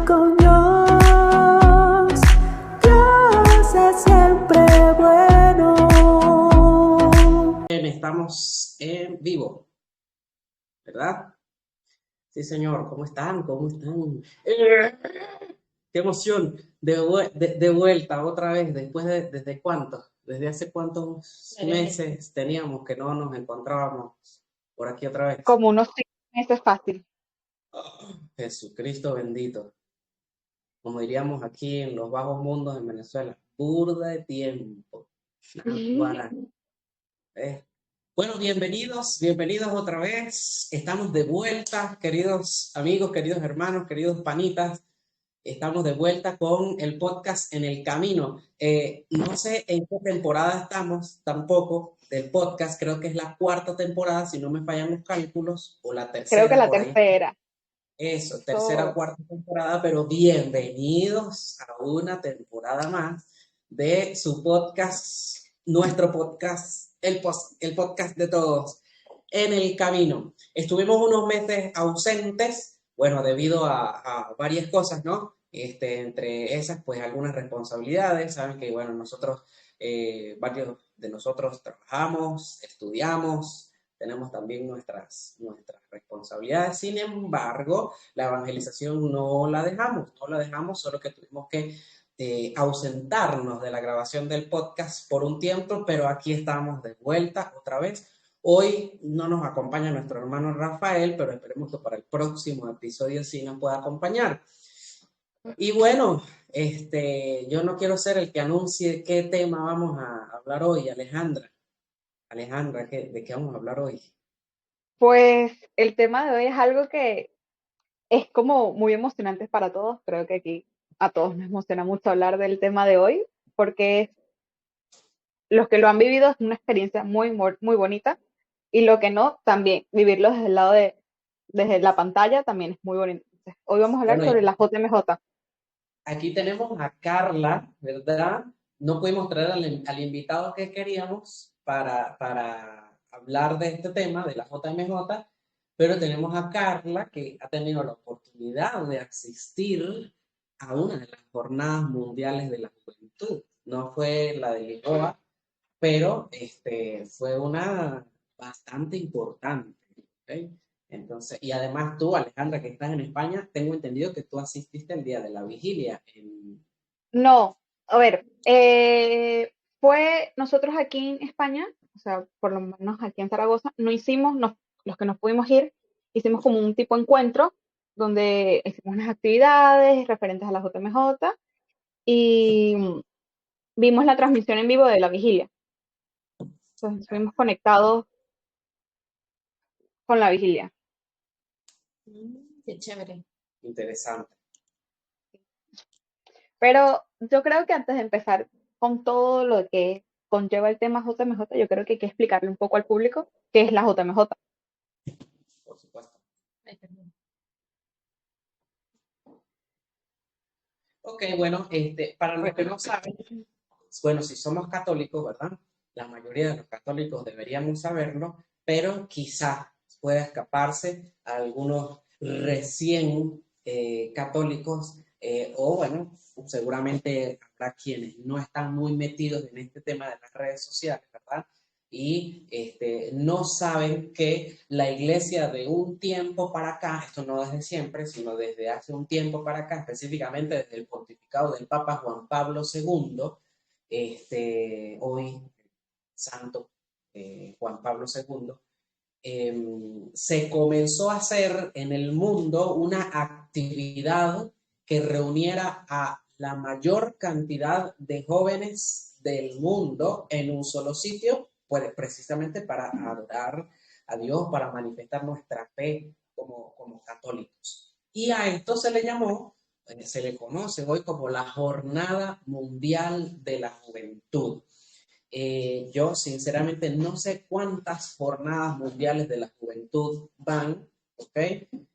con Dios. Dios es siempre bueno. Estamos en vivo, ¿verdad? Sí, señor. ¿Cómo están? ¿Cómo están? ¡Qué emoción! De vuelta otra vez, ¿desde cuánto? ¿Desde hace cuántos meses teníamos que no nos encontrábamos por aquí otra vez? Como unos 6 meses fácil. Oh, Jesucristo bendito. Como diríamos aquí en los bajos mundos en Venezuela, burda de tiempo. Naguará. ¿Eh? Bueno, bienvenidos otra vez. Estamos de vuelta, queridos amigos, queridos hermanos, queridos panitas. Estamos de vuelta con el podcast En el Camino. No sé en qué temporada estamos tampoco del podcast. Creo que es la cuarta temporada, si no me fallan los cálculos, o la Creo que tercera la por ahí. tercera. Eso, tercera o So, cuarta temporada, pero bienvenidos a una temporada más de su podcast, nuestro podcast, el podcast de todos, En el Camino. Estuvimos unos meses ausentes, bueno, debido a varias cosas, ¿no? Entre esas, pues algunas responsabilidades, saben que, bueno, nosotros, varios de nosotros trabajamos, estudiamos, tenemos también nuestras responsabilidades. Sin embargo, la evangelización no la dejamos, solo que tuvimos que ausentarnos de la grabación del podcast por un tiempo, pero aquí estamos de vuelta otra vez. Hoy no nos acompaña nuestro hermano Rafael, pero esperemos que para el próximo episodio sí nos pueda acompañar. Y bueno, yo no quiero ser el que anuncie qué tema vamos a hablar hoy, Alejandra. Alejandra, ¿de qué vamos a hablar hoy? pues el tema de hoy es algo que es como muy emocionante para todos. Creo que aquí a todos nos emociona mucho hablar del tema de hoy, porque los que lo han vivido es una experiencia muy bonita, y lo que no, también vivirlo desde el lado desde la pantalla también es muy bonito. Entonces, hoy vamos a hablar Bueno, sobre la JMJ. aquí tenemos a Carla, ¿verdad? No pudimos traer al invitado que queríamos para hablar de este tema, de la JMJ, pero tenemos a Carla que ha tenido la oportunidad de asistir a una de las jornadas mundiales de la juventud. No fue la de Lisboa, pero fue una bastante importante. ¿Ok? Entonces, y además tú, Alejandra, que estás en España, tengo entendido que tú asististe el día de la vigilia. No, a ver, fue nosotros aquí en España, o sea, por lo menos aquí en Zaragoza, no hicimos, los que nos pudimos ir, hicimos como un tipo encuentro donde hicimos unas actividades referentes a la JMJ y vimos la transmisión en vivo de la vigilia. Entonces estuvimos conectados con la vigilia. Qué chévere. Interesante. Pero yo creo que antes de empezar con todo lo que conlleva el tema JMJ, yo creo que hay que explicarle un poco al público qué es la JMJ. Por supuesto. Ay, perdón. Ok, bueno, para los que no saben, bueno, si somos católicos, ¿verdad? La mayoría de los católicos deberíamos saberlo, pero quizá pueda escaparse a algunos recién católicos, o bueno, seguramente habrá quienes no están muy metidos en este tema de las redes sociales, ¿verdad? Y no saben que la iglesia de un tiempo para acá, esto no desde siempre, sino desde hace un tiempo para acá, específicamente desde el pontificado del Papa Juan Pablo II, hoy Santo Juan Pablo II, se comenzó a hacer en el mundo una actividad que reuniera a la mayor cantidad de jóvenes del mundo en un solo sitio, pues precisamente para adorar a Dios, para manifestar nuestra fe como católicos. Y a esto se le llamó, se le conoce hoy como la Jornada Mundial de la Juventud. Yo sinceramente no sé cuántas jornadas mundiales de la juventud van, ¿ok?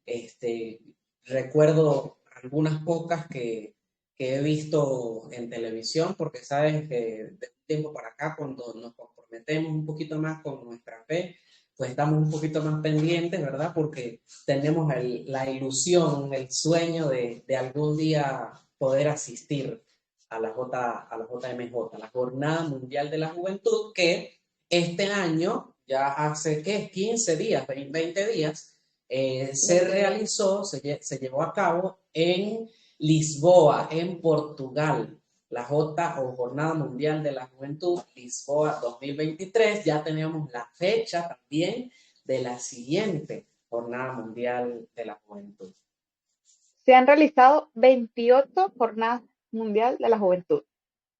Este, recuerdo algunas pocas que he visto en televisión, porque sabes que de un tiempo para acá, cuando nos comprometemos un poquito más con nuestra fe, pues estamos un poquito más pendientes, ¿verdad? Porque tenemos la ilusión, el sueño de algún día poder asistir a la JMJ, la Jornada Mundial de la Juventud, que este año, ya hace, ¿qué? 15 días, 20 días, se realizó, se llevó a cabo en Lisboa, en Portugal. La J o Jornada Mundial de la Juventud, Lisboa 2023. Ya tenemos la fecha también de la siguiente Jornada Mundial de la Juventud. Se han realizado 28 Jornadas Mundial de la Juventud.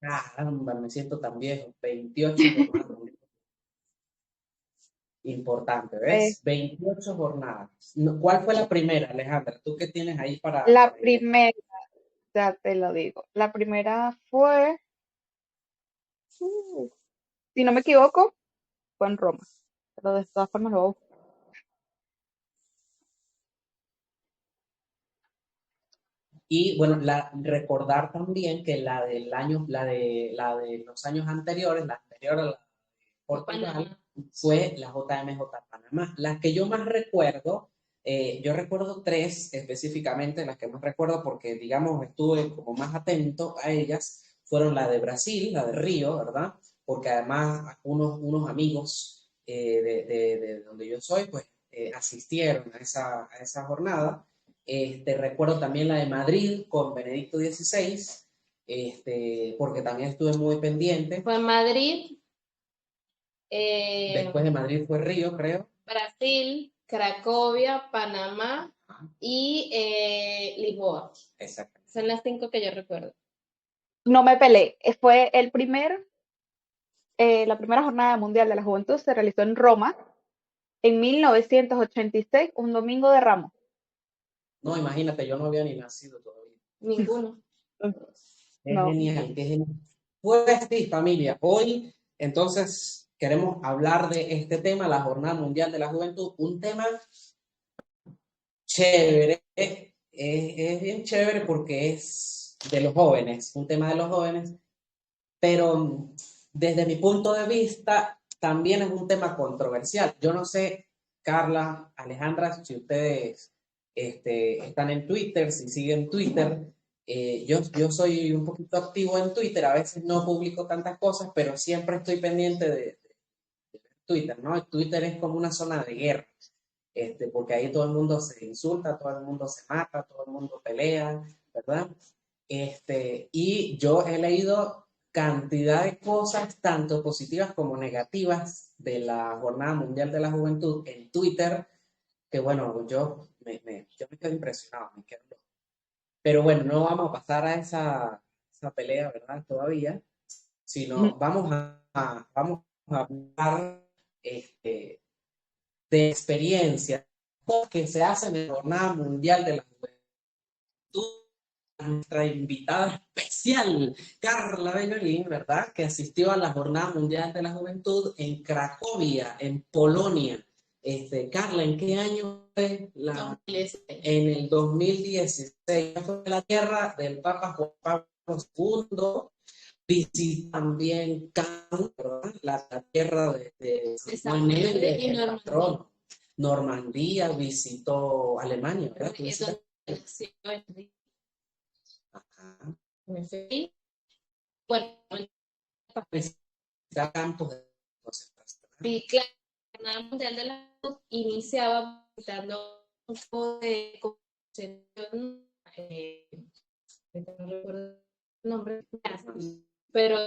Caramba, me siento tan viejo. 28 jornadas mundiales. Importante, ¿ves? 28 jornadas. ¿Cuál fue la primera, Alejandra? ¿Tú qué tienes ahí para La primera, ya te lo digo, la primera fue, si no me equivoco, fue en Roma, pero de todas formas lo voy a buscar. Y bueno, recordar también que la del año, la de los años anteriores, la anterior a la de Portugal, Panamá. fue la JMJ Panamá. Las que yo más recuerdo, yo recuerdo tres específicamente, las que más recuerdo porque, digamos, estuve como más atento a ellas, fueron la de Brasil, la de Río, ¿verdad? Porque además unos amigos de donde yo soy, pues asistieron a esa jornada. Recuerdo también la de Madrid con Benedicto XVI, porque también estuve muy pendiente. Fue en Madrid, Después de Madrid fue Río, creo. Brasil, Cracovia, Panamá y Lisboa. Exacto. Son las 5 que yo recuerdo. No me peleé, fue la primera Jornada Mundial de la Juventud se realizó en Roma en 1986, un domingo de Ramos. No, imagínate, yo no había ni nacido todavía. Ninguno. Qué No. genial, qué genial. Pues sí, familia, hoy entonces queremos hablar de este tema, la Jornada Mundial de la Juventud, un tema chévere, es bien chévere porque es de los jóvenes, un tema de los jóvenes, pero desde mi punto de vista también es un tema controversial. Yo no sé, Carla, Alejandra, si ustedes están en Twitter, si siguen Twitter. Yo soy un poquito activo en Twitter, a veces no publico tantas cosas, pero siempre estoy pendiente de Twitter, ¿no? Twitter es como una zona de guerra, porque ahí todo el mundo se insulta, todo el mundo se mata, todo el mundo pelea, ¿verdad? Y yo he leído cantidad de cosas, tanto positivas como negativas, de la Jornada Mundial de la Juventud en Twitter, que bueno, yo me quedo impresionado, me quedo loco. Pero bueno, no vamos a pasar a esa pelea, ¿verdad? Todavía, sino vamos a hablar de experiencias que se hacen en la Jornada Mundial de la Juventud. Nuestra invitada especial, Carla Benolín, ¿verdad? Que asistió a la Jornada Mundial de la Juventud en Cracovia, en Polonia. Carla, ¿en qué año fue la? 2016. En el 2016 fue la tierra del Papa Juan Pablo II. Visitó también Cannes, ¿verdad? La tierra de San Juan Negre, Y el patrono. Normandía, visitó Alemania, ¿verdad? ¿Tú Es visitas? donde nació Enrique. Ajá. Me fui. Bueno, Visitó campos de concentración. vi que la Jornada Mundial de la Salud iniciaba visitando un campo de concentración, no recuerdo el nombre, pero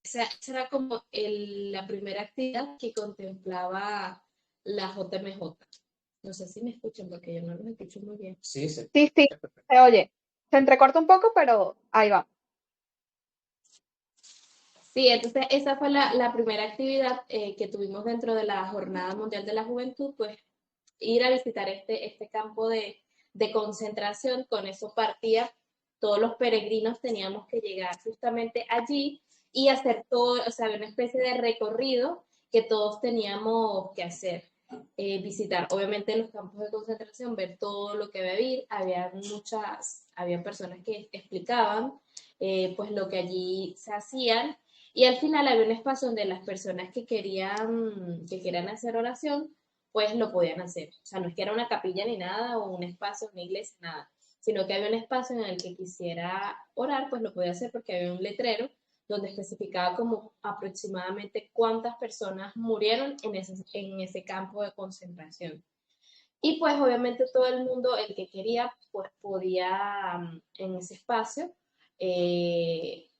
esa era como la primera actividad que contemplaba la JMJ. No sé si me escuchan porque yo no los escucho muy bien. Sí, sí. Sí, se oye. Se entrecorta un poco, pero ahí va. Sí, entonces esa fue la primera actividad que tuvimos dentro de la Jornada Mundial de la Juventud, pues ir a visitar este campo de concentración. Con eso partía, todos los peregrinos teníamos que llegar justamente allí y hacer todo, o sea, una especie de recorrido que todos teníamos que hacer. Visitar obviamente los campos de concentración, ver todo lo que había había personas que explicaban pues lo que allí se hacían, Y al final había un espacio donde las personas que querían hacer oración, pues lo podían hacer. O sea, no es que era una capilla ni nada, o un espacio, una iglesia, nada, sino que había un espacio en el que quisiera orar, pues lo podía hacer porque había un letrero donde especificaba como aproximadamente cuántas personas murieron en ese campo de concentración. Y pues obviamente todo el mundo, el que quería, pues podía en ese espacio eh,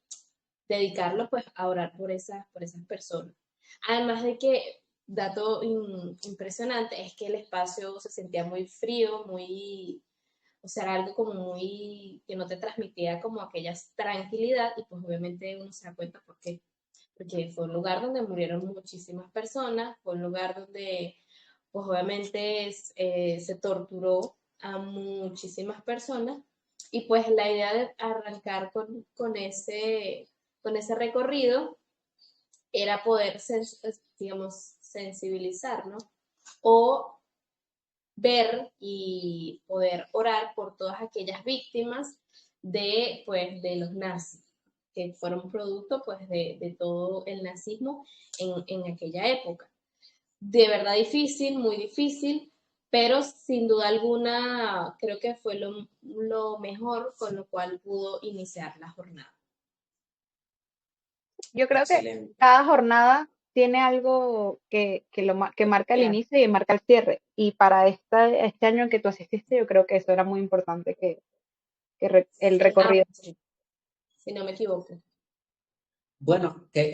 dedicarlo pues a orar por esas personas. Además de que, dato impresionante, es que el espacio se sentía muy frío, muy, o sea, era algo como muy, que no te transmitía como aquella tranquilidad y pues obviamente uno se da cuenta por qué. Porque fue un lugar donde murieron muchísimas personas, fue un lugar donde pues obviamente se torturó a muchísimas personas y pues la idea de arrancar con ese recorrido era poder, digamos, sensibilizar, ¿no? O ver y poder orar por todas aquellas víctimas pues, de los nazis, que fueron producto pues, de todo el nazismo en aquella época. De verdad difícil, muy difícil, pero sin duda alguna creo que fue lo mejor con lo cual pudo iniciar la jornada. Yo creo que Excelente. cada jornada tiene algo que marca el inicio y marca el cierre. Y para este año que tú asististe, yo creo que eso era muy importante, el Sí, recorrido. sí, si no me equivoco. Bueno, que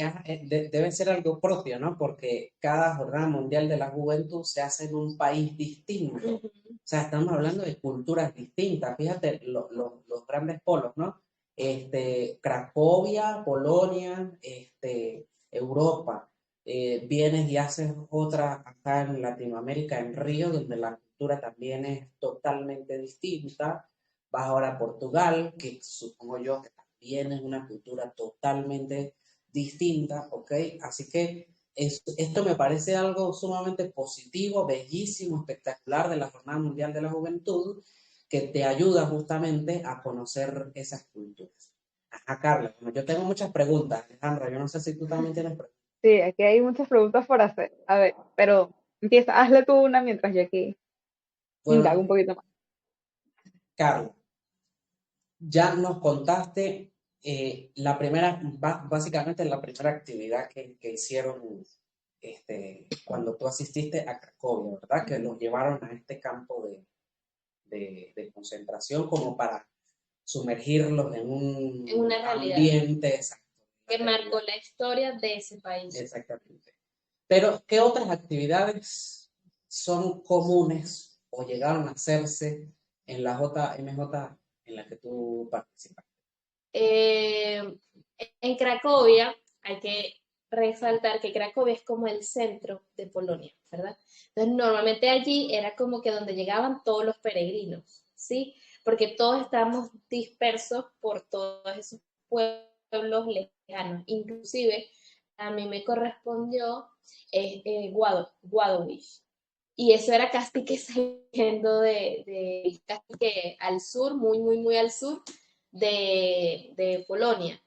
debe ser algo propio, ¿no? Porque cada Jornada Mundial de la Juventud se hace en un país distinto. Uh-huh. O sea, estamos hablando de culturas distintas. Fíjate los grandes polos, ¿no? Cracovia, Polonia, Europa. Vienes y haces otra acá en Latinoamérica, en Río, donde la cultura también es totalmente distinta. Vas ahora a Portugal, que supongo yo que también es una cultura totalmente distinta, ¿ok? Así que esto me parece algo sumamente positivo, bellísimo, espectacular de la Jornada Mundial de la Juventud, que te ayuda justamente a conocer esas culturas. Ajá, Carla, bueno, yo tengo muchas preguntas, Alejandra, yo no sé si tú también tienes preguntas. Sí, aquí hay muchas preguntas por hacer. A ver, pero empieza, hazle tú una mientras yo aquí indago Bueno, un poquito más. Carla, ya nos contaste la primera, básicamente la primera actividad que hicieron cuando tú asististe a Cracovia, ¿verdad? Que los llevaron a este campo de concentración como para sumergirlos en En un una realidad ambiente exacto. que marcó la historia de ese país. Exactamente. Pero, ¿qué otras actividades son comunes o llegaron a hacerse en la JMJ en la que tú participas? Eh, en Cracovia hay que resaltar que Cracovia es como el centro de Polonia, ¿verdad? Entonces, normalmente allí era como que donde llegaban todos los peregrinos, ¿sí? Porque todos estábamos dispersos por todos esos pueblos lejanos. Inclusive, a mí me correspondió Wadowice. Y eso era casi que saliendo casi que al sur, muy, muy, muy al sur de Polonia.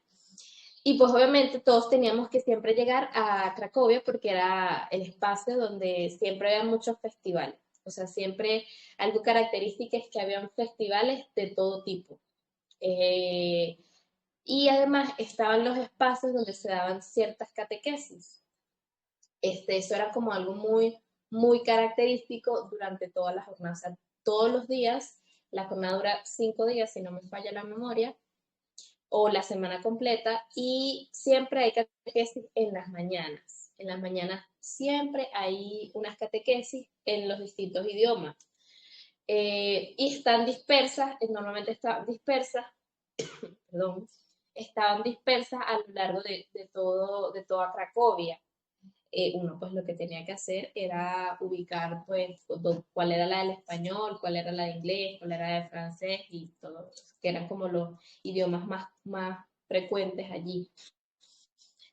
Y pues obviamente todos teníamos que siempre llegar a Cracovia porque era el espacio donde siempre había muchos festivales. O sea, siempre algo característico es que habían festivales de todo tipo. Eh, y además estaban los espacios donde se daban ciertas catequesis. Eso era como algo muy, muy característico durante toda la jornada. O sea, todos los días, la jornada dura 5 días, si no me falla la memoria, o la semana completa, y siempre hay catequesis en las mañanas. En las mañanas siempre hay unas catequesis en los distintos idiomas. Y están dispersas, normalmente están dispersas, perdón, estaban dispersas a lo largo de toda Cracovia. Uno pues lo que tenía que hacer era ubicar pues cuál era la del español, cuál era la de inglés, cuál era la de francés y todo, que eran como los idiomas más frecuentes allí.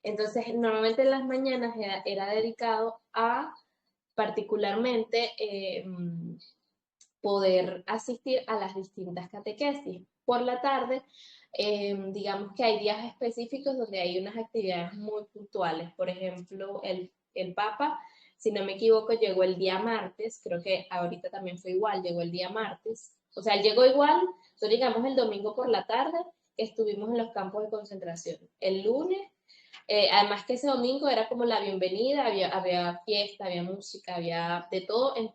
Entonces, normalmente en las mañanas era dedicado a particularmente poder asistir a las distintas catequesis. Por la tarde, digamos que hay días específicos donde hay unas actividades muy puntuales. Por ejemplo, el Papa, si no me equivoco, llegó el día martes, creo que ahorita también fue igual, llegó el día martes. O sea, él llegó igual, nosotros llegamos el domingo por la tarde, estuvimos en los campos de concentración. El lunes, además que ese domingo era como la bienvenida, había fiesta, había música, había de todo en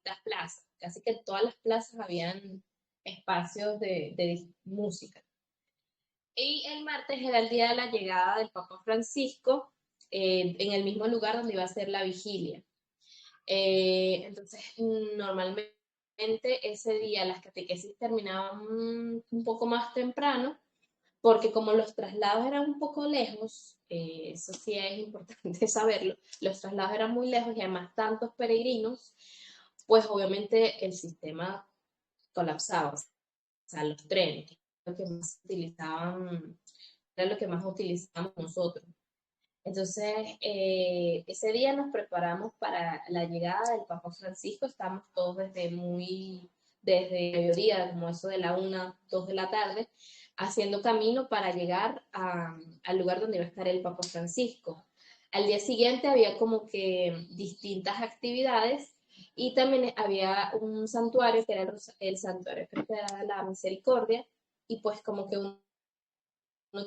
las plazas. Casi que en todas las plazas habían espacios de música. Y el martes era el día de la llegada del Papa Francisco, en el mismo lugar donde iba a ser la vigilia. Entonces, normalmente ese día las catequesis terminaban un poco más temprano, porque como los traslados eran un poco lejos, eso sí es importante saberlo, los traslados eran muy lejos y además tantos peregrinos, pues obviamente el sistema colapsaba. O sea, los trenes, lo que más utilizaban, era lo que más utilizábamos nosotros. Entonces, ese día nos preparamos para la llegada del Papa Francisco, estamos todos desde mediodía, como eso de la 1, 2 de la tarde, haciendo camino para llegar al lugar donde iba a estar el Papa Francisco. Al día siguiente había como que distintas actividades y también había un santuario que era el santuario, creo que era la Misericordia, y pues como que uno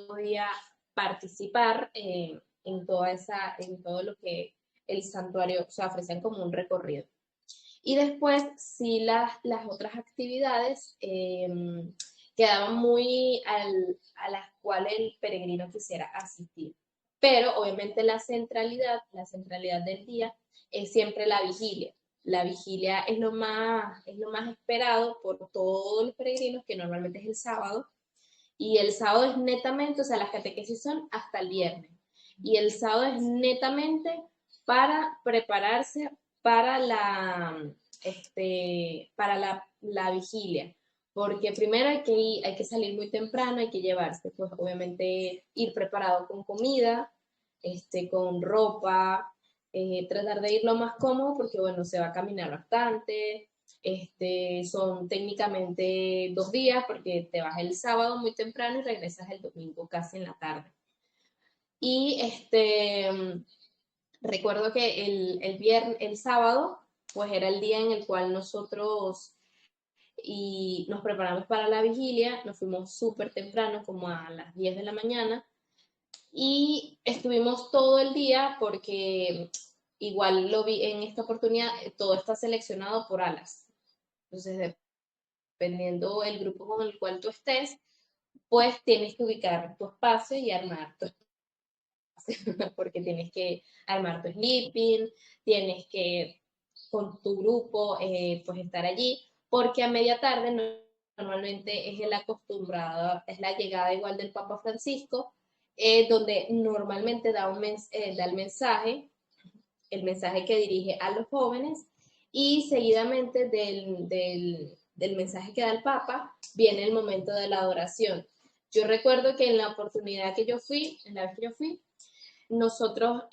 podía participar en todo lo que el santuario, o sea, ofrecían como un recorrido. Y después, sí, las otras actividades quedaban muy a las cuales el peregrino quisiera asistir. Pero obviamente la centralidad del día es siempre la vigilia. La vigilia es lo más esperado por todos los peregrinos, que normalmente es el sábado. Y el sábado es netamente, o sea, las catequesis son hasta el viernes. Y el sábado es netamente para prepararse para la vigilia. Porque primero hay que salir muy temprano, hay que llevarse, pues obviamente ir preparado con comida, con ropa, tratar de ir lo más cómodo porque bueno, se va a caminar bastante, son técnicamente 2 días porque te vas el sábado muy temprano y regresas el domingo casi en la tarde. Y recuerdo que el sábado, pues era el día en el cual nosotros nos preparamos para la vigilia, nos fuimos súper temprano, como a las 10 de la mañana, y estuvimos todo el día porque igual lo vi en esta oportunidad, todo está seleccionado por alas. Entonces, dependiendo el grupo con el cual tú estés, pues tienes que ubicar tu espacio y armar tu espacio, porque tienes que armar tu sleeping, tienes que con tu grupo pues estar allí, porque a media tarde normalmente es el acostumbrado, es la llegada igual del Papa Francisco, donde normalmente da el mensaje que dirige a los jóvenes, y seguidamente del mensaje que da el Papa viene el momento de la adoración. Yo recuerdo que en la oportunidad que yo fui, nosotros,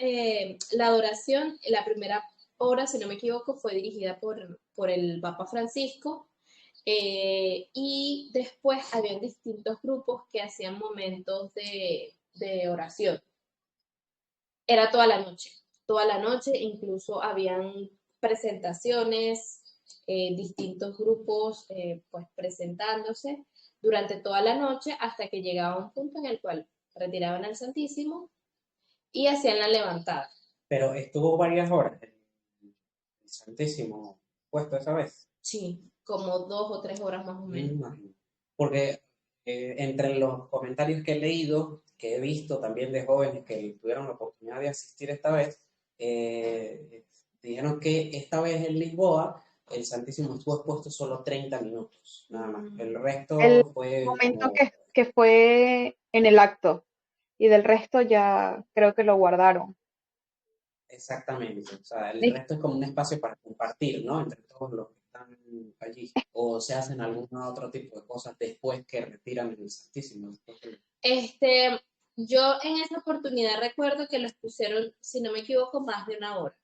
la adoración, la primera hora, si no me equivoco, fue dirigida por el Papa Francisco, y después habían distintos grupos que hacían momentos de oración. Era toda la noche, incluso habían presentaciones, distintos grupos pues presentándose durante toda la noche hasta que llegaba un punto en el cual retiraban al Santísimo y hacían la levantada. Pero estuvo varias horas el Santísimo puesto esa vez. Sí, como 2 o 3 horas más o Me menos. imagino. Porque entre los comentarios que he leído, que he visto también de jóvenes que tuvieron la oportunidad de asistir esta vez, dijeron que esta vez en Lisboa el Santísimo estuvo expuesto solo 30 minutos, nada más. El El resto fue momento como que fue en el acto y del resto ya creo que lo guardaron. exactamente. O sea, el Es resto es como un espacio para compartir, ¿no? Entre todos los que están allí. O se hacen algún otro tipo de cosas después que retiran el Santísimo. Yo en esa oportunidad recuerdo que los pusieron, si no me equivoco, más de 1 hora.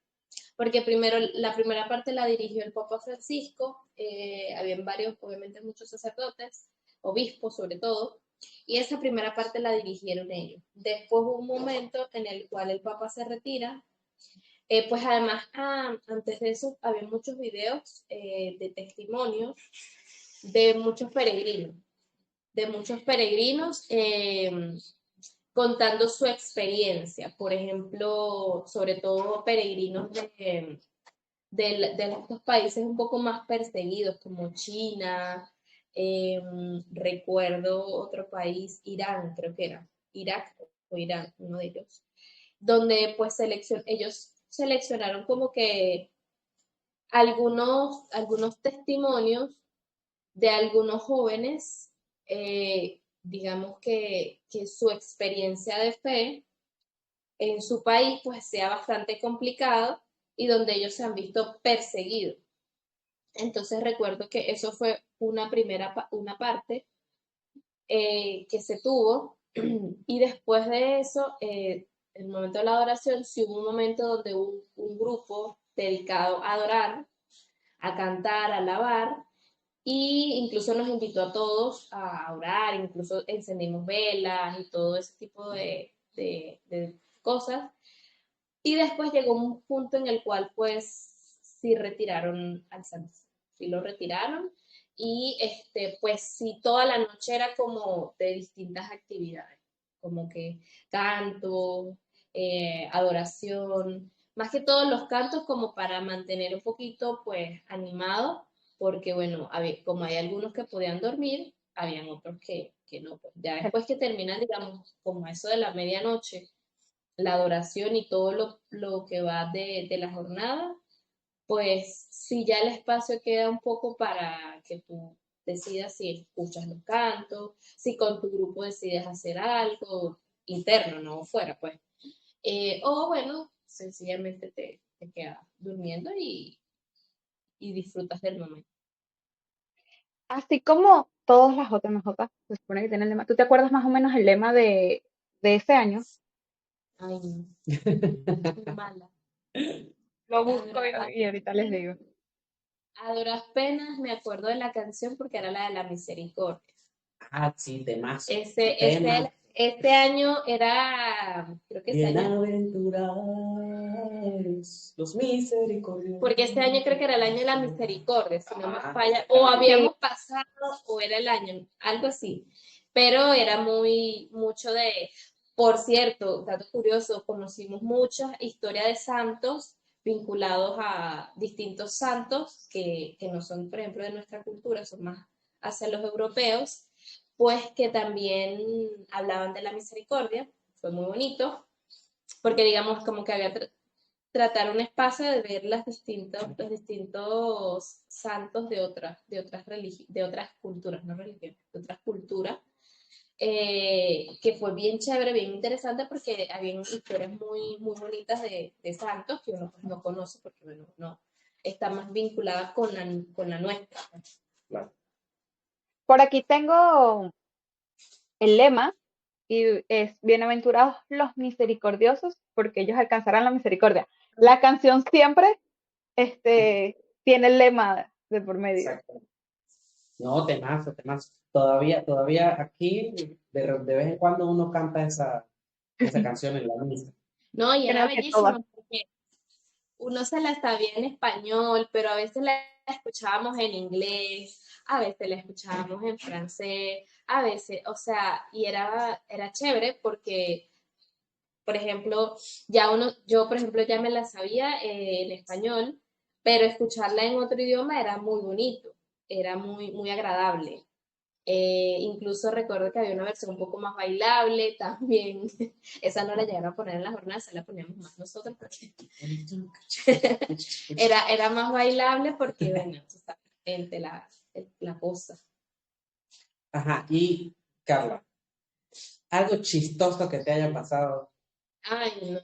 porque primero la primera parte la dirigió el Papa Francisco, habían varios, obviamente muchos sacerdotes, obispos sobre todo, y esa primera parte la dirigieron ellos. Después hubo un momento en el cual el Papa se retira, pues además antes de eso había muchos videos de testimonios de muchos peregrinos contando su experiencia, por ejemplo, sobre todo peregrinos de estos países un poco más perseguidos, como China, recuerdo otro país, Irán, creo que era, Irak o Irán, uno de ellos, donde pues ellos seleccionaron como que algunos testimonios de algunos jóvenes, digamos que su experiencia de fe en su país pues sea bastante complicado y donde ellos se han visto perseguidos. Entonces recuerdo que eso fue una parte que se tuvo y después de eso, el momento de la adoración, sí hubo un momento donde hubo un grupo dedicado a adorar, a cantar, a alabar, y incluso nos invitó a todos a orar, incluso encendimos velas y todo ese tipo de cosas. Y después llegó un punto en el cual pues sí retiraron al santo, sí lo retiraron y pues sí toda la noche era como de distintas actividades, como que canto, adoración, más que todos los cantos como para mantener un poquito pues animado, porque bueno, como hay algunos que podían dormir, habían otros que no, pues ya después que terminan, digamos, como eso de la medianoche, la adoración y todo lo que va de la jornada, pues si ya el espacio queda un poco para que tú decidas si escuchas los cantos, si con tu grupo decides hacer algo interno, no fuera, pues. O bueno, sencillamente te quedas durmiendo y disfrutas del momento. Así como todas las JMJ, se supone que tienen lema. ¿Tú te acuerdas más o menos el lema de ese año? Ay, no, muy mala. Lo busco y ahorita les digo. A duras penas me acuerdo de la canción porque era la de la misericordia. Ah, sí, temazo. Este año era, creo que ese año, Bienaventurados los misericordiosos. porque este año creo que era el año de la misericordia, si no me falla, o habíamos pasado, o era el año, algo así, pero era mucho por cierto, dato curioso, conocimos muchas historias de santos vinculados a distintos santos que no son, por ejemplo, de nuestra cultura, son más hacia los europeos, pues que también hablaban de la misericordia, fue muy bonito, porque digamos como que había tratar un espacio de ver los distintos santos de otras culturas, no religiones, de otras culturas, que fue bien chévere, bien interesante porque había historias muy bonitas de santos que uno pues, no conoce porque bueno, no está más vinculada con la nuestra. Claro. Por aquí tengo el lema y es bienaventurados los misericordiosos porque ellos alcanzarán la misericordia. La canción siempre tiene el lema de por medio. Exacto. No, temazo, temazo. Todavía aquí, de vez en cuando uno canta esa canción en la misa. No, y era Creo que todas. bellísimo porque uno se la sabía en español, pero a veces la escuchábamos en inglés, a veces la escuchábamos en francés, a veces, o sea, y era chévere porque, por ejemplo, yo por ejemplo ya me la sabía en español, pero escucharla en otro idioma era muy bonito, era muy agradable. Incluso recuerdo que había una versión un poco más bailable también. Esa no la llegaron a poner en la jornada, esa la poníamos más nosotros porque era más bailable porque, bueno, tú sabes, entre la cosa. Ajá, y Carla, algo chistoso que te haya pasado. Ay, no.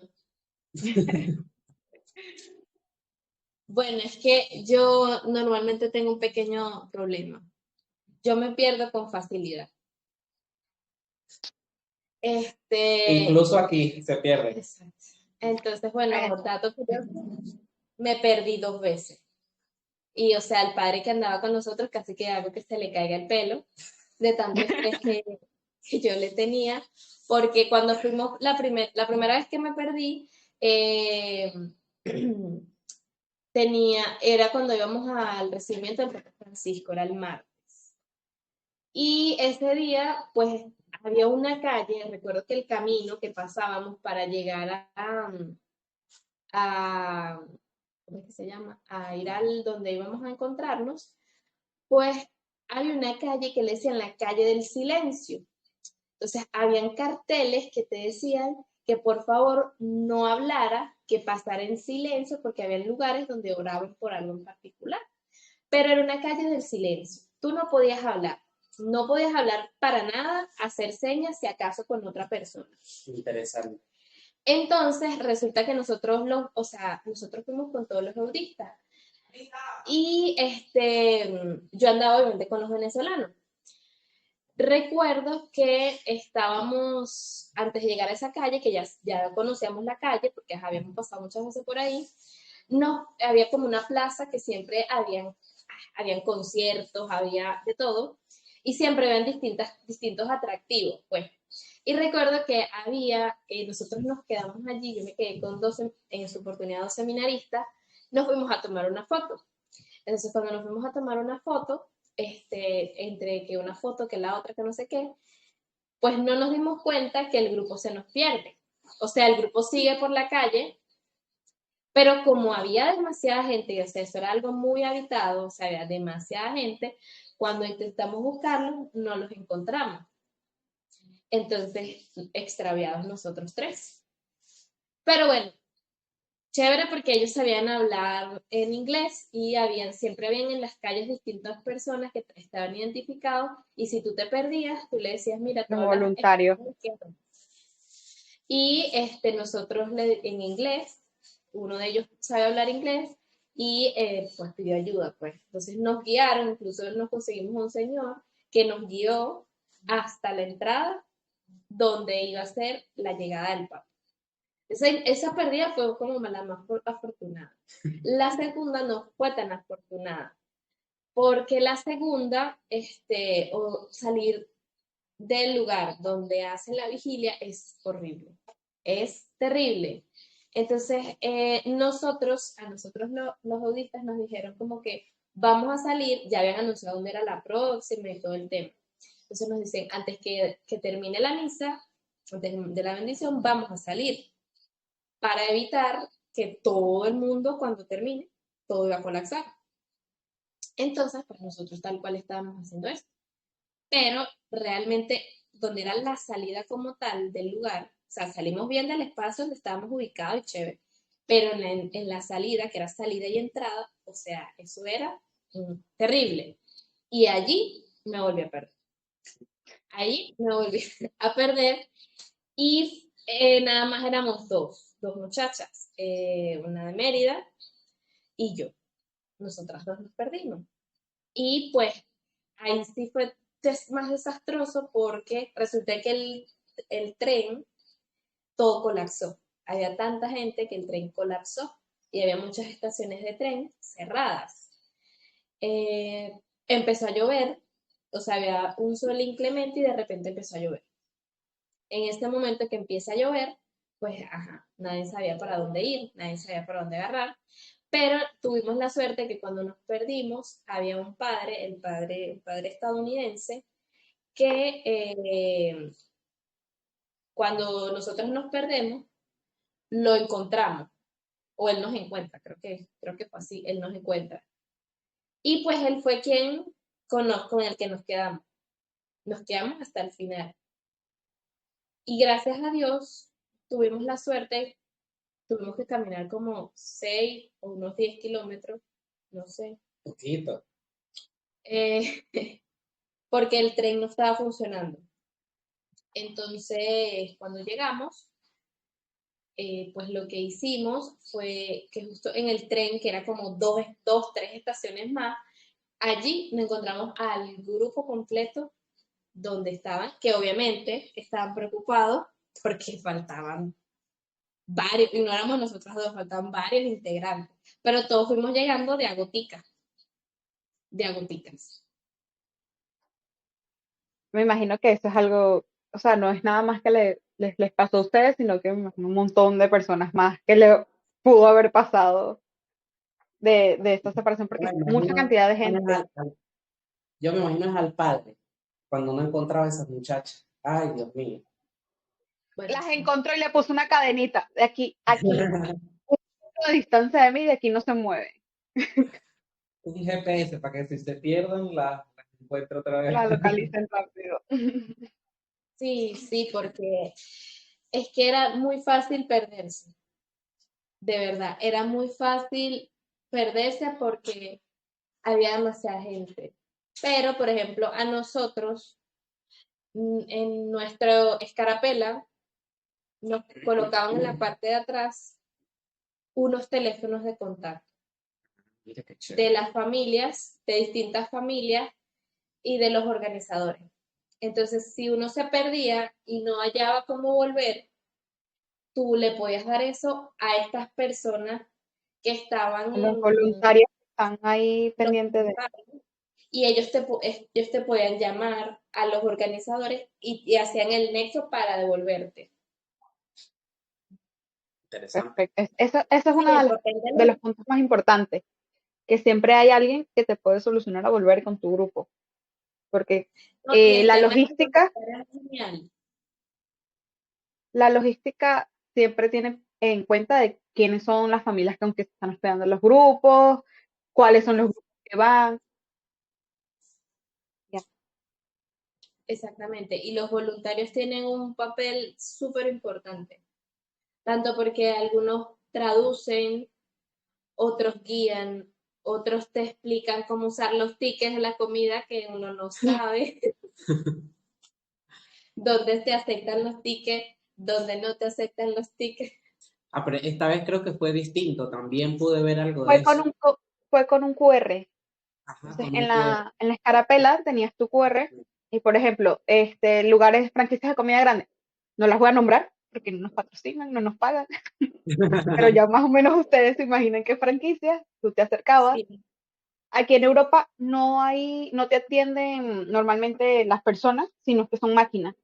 Bueno, es que yo normalmente tengo un pequeño problema. Yo me pierdo con facilidad. Incluso aquí se pierde. Exacto. Entonces, bueno, dato curioso. me perdí 2 veces. Y, o sea, el padre que andaba con nosotros casi que hago que se le caiga el pelo de tanto estrés que yo le tenía, porque cuando fuimos la primera vez que me perdí, eh, era cuando íbamos al recibimiento del Papa Francisco, era el martes. Y ese día, pues, había una calle, recuerdo que el camino que pasábamos para llegar a ¿cómo es que se llama? A ir al donde íbamos a encontrarnos, pues había una calle que le decían la calle del silencio. Entonces, habían carteles que te decían que por favor no hablara, que pasara en silencio, porque había lugares donde oraban por algo en particular. Pero era una calle del silencio. Tú no podías hablar. No podías hablar para nada, hacer señas, si acaso con otra persona. Interesante. Entonces, resulta que nosotros fuimos con todos los budistas. Y yo andaba obviamente con los venezolanos. Recuerdo que estábamos, antes de llegar a esa calle, que ya conocíamos la calle, porque habíamos pasado muchas veces por ahí, no, había como una plaza que siempre habían conciertos, había de todo, y siempre habían distintos atractivos, pues. Y recuerdo que nosotros nos quedamos allí, yo me quedé con en su oportunidad 2 seminaristas, nos fuimos a tomar una foto. Entonces, cuando nos fuimos a tomar una foto, entre que una foto, que la otra, que no sé qué, pues no nos dimos cuenta que el grupo se nos pierde. O sea, el grupo sigue por la calle, pero como había demasiada gente, y o sea, eso era algo muy habitado, o sea, había demasiada gente, cuando intentamos buscarlos, no los encontramos. Entonces, extraviados nosotros 3. Pero bueno, chévere porque ellos sabían hablar en inglés y siempre habían en las calles distintas personas que estaban identificados, y si tú te perdías, tú le decías, mira, tú Los hablas voluntarios. español. Y nosotros en inglés, uno de ellos sabe hablar inglés y pues pidió ayuda, pues. Entonces nos guiaron, incluso nos conseguimos un señor que nos guió hasta la entrada donde iba a ser la llegada del Papa. Esa pérdida fue como la más afortunada. La segunda no fue tan afortunada, porque la segunda, salir del lugar donde hacen la vigilia es horrible, es terrible. Entonces, a nosotros los audistas nos dijeron como que vamos a salir, ya habían anunciado dónde era la próxima y todo el tema. Entonces nos dicen, antes que termine la misa, antes de la bendición, vamos a salir para evitar que todo el mundo, cuando termine, todo iba a colapsar. Entonces, pues nosotros tal cual estábamos haciendo esto. Pero realmente, donde era la salida como tal del lugar, o sea, salimos bien del espacio donde estábamos ubicados y chévere, pero en la salida, que era salida y entrada, o sea, eso era terrible. Y allí me volví a perder. Allí me volví a perder y nada más éramos dos muchachas, una de Mérida y yo. Nosotras 2 nos perdimos. Y pues ahí sí fue más desastroso porque resulta que el tren todo colapsó. Había tanta gente que el tren colapsó y había muchas estaciones de tren cerradas. Empezó a llover, o sea, había un sol inclemente y de repente empezó a llover. En este momento que empieza a llover, pues, nadie sabía para dónde ir, nadie sabía para dónde agarrar, pero tuvimos la suerte que cuando nos perdimos, había un padre, el padre estadounidense, que cuando nosotros nos perdemos, lo encontramos, o él nos encuentra, creo que fue así, él nos encuentra. Y pues él fue con el que nos quedamos hasta el final. Y gracias a Dios tuvimos la suerte, tuvimos que caminar como 6 o unos 10 kilómetros, no sé. Poquito. Porque el tren no estaba funcionando. Entonces, cuando llegamos, pues lo que hicimos fue que justo en el tren, que era como 3 estaciones más, allí nos encontramos al grupo completo donde estaban, que obviamente estaban preocupados porque faltaban varios, y no éramos nosotras dos, faltaban varios integrantes, pero todos fuimos llegando de agoticas, de agoticas. Me imagino que eso es algo, o sea, no es nada más que les pasó a ustedes, sino que me imagino un montón de personas más que le pudo haber pasado de esta separación, Yo porque me es mucha imagino, cantidad de gente. yo me imagino es al padre, cuando no encontraba a esas muchachas. Ay, Dios mío. Bueno, Las sí. encontró y le puso una cadenita de aquí, aquí, un metro de distancia de mí, de aquí no se mueve. Un GPS para que si se pierdan la encuentre otra vez. La localicen rápido. Sí, sí, porque es que era muy fácil perderse, de verdad, era muy fácil perderse porque había demasiada gente. Pero, por ejemplo, a nosotros, en nuestro escarapela, nos colocaban en la parte de atrás unos teléfonos de contacto Mira qué de chévere. las familias, de distintas familias y de los organizadores. Entonces, si uno se perdía y no hallaba cómo volver, tú le podías dar eso a estas personas que estaban A los voluntarios que están ahí pendientes de. y ellos te podían llamar a los organizadores y hacían el nexo para devolverte. Interesante. Perfecto. Eso es Sí, uno el de papel de los puntos más importantes, que siempre hay alguien que te puede solucionar a volver con tu grupo, porque no, y el la tema de logística, era genial. la logística siempre tiene en cuenta de quiénes son las familias con que se están hospedando los grupos, cuáles son los grupos que van. Ya. Exactamente, y los voluntarios tienen un papel súper importante, tanto porque algunos traducen, otros guían, otros te explican cómo usar los tickets de la comida que uno no sabe, dónde te aceptan los tickets, dónde no te aceptan los tickets. Ah, pero esta vez creo que fue distinto. También pude ver algo de Fue con eso. fue con un QR. Ajá, Entonces, con un QR. en la escarapela tenías tu QR y, por ejemplo, lugares, franquicias de comida grande, no las voy a nombrar porque no nos patrocinan, no nos pagan, pero ya más o menos ustedes se imaginan qué franquicias, tú te acercabas. Sí, Aquí en Europa no te atienden normalmente las personas, sino que son máquinas.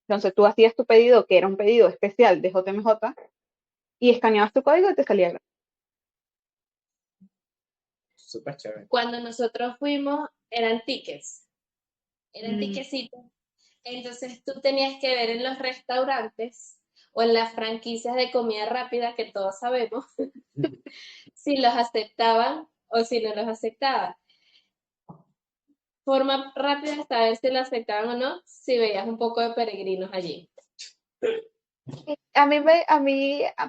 Entonces tú hacías tu pedido, que era un pedido especial de JMJ, y escaneabas tu código y te salía gratis. Súper chévere. cuando nosotros fuimos eran Mm. tiquecitos. Entonces tú tenías que ver en los restaurantes o en las franquicias de comida rápida que todos sabemos si los aceptaban o si no los aceptaban. Forma rápida de saber si lo aceptaban o no, si veías un poco de peregrinos allí.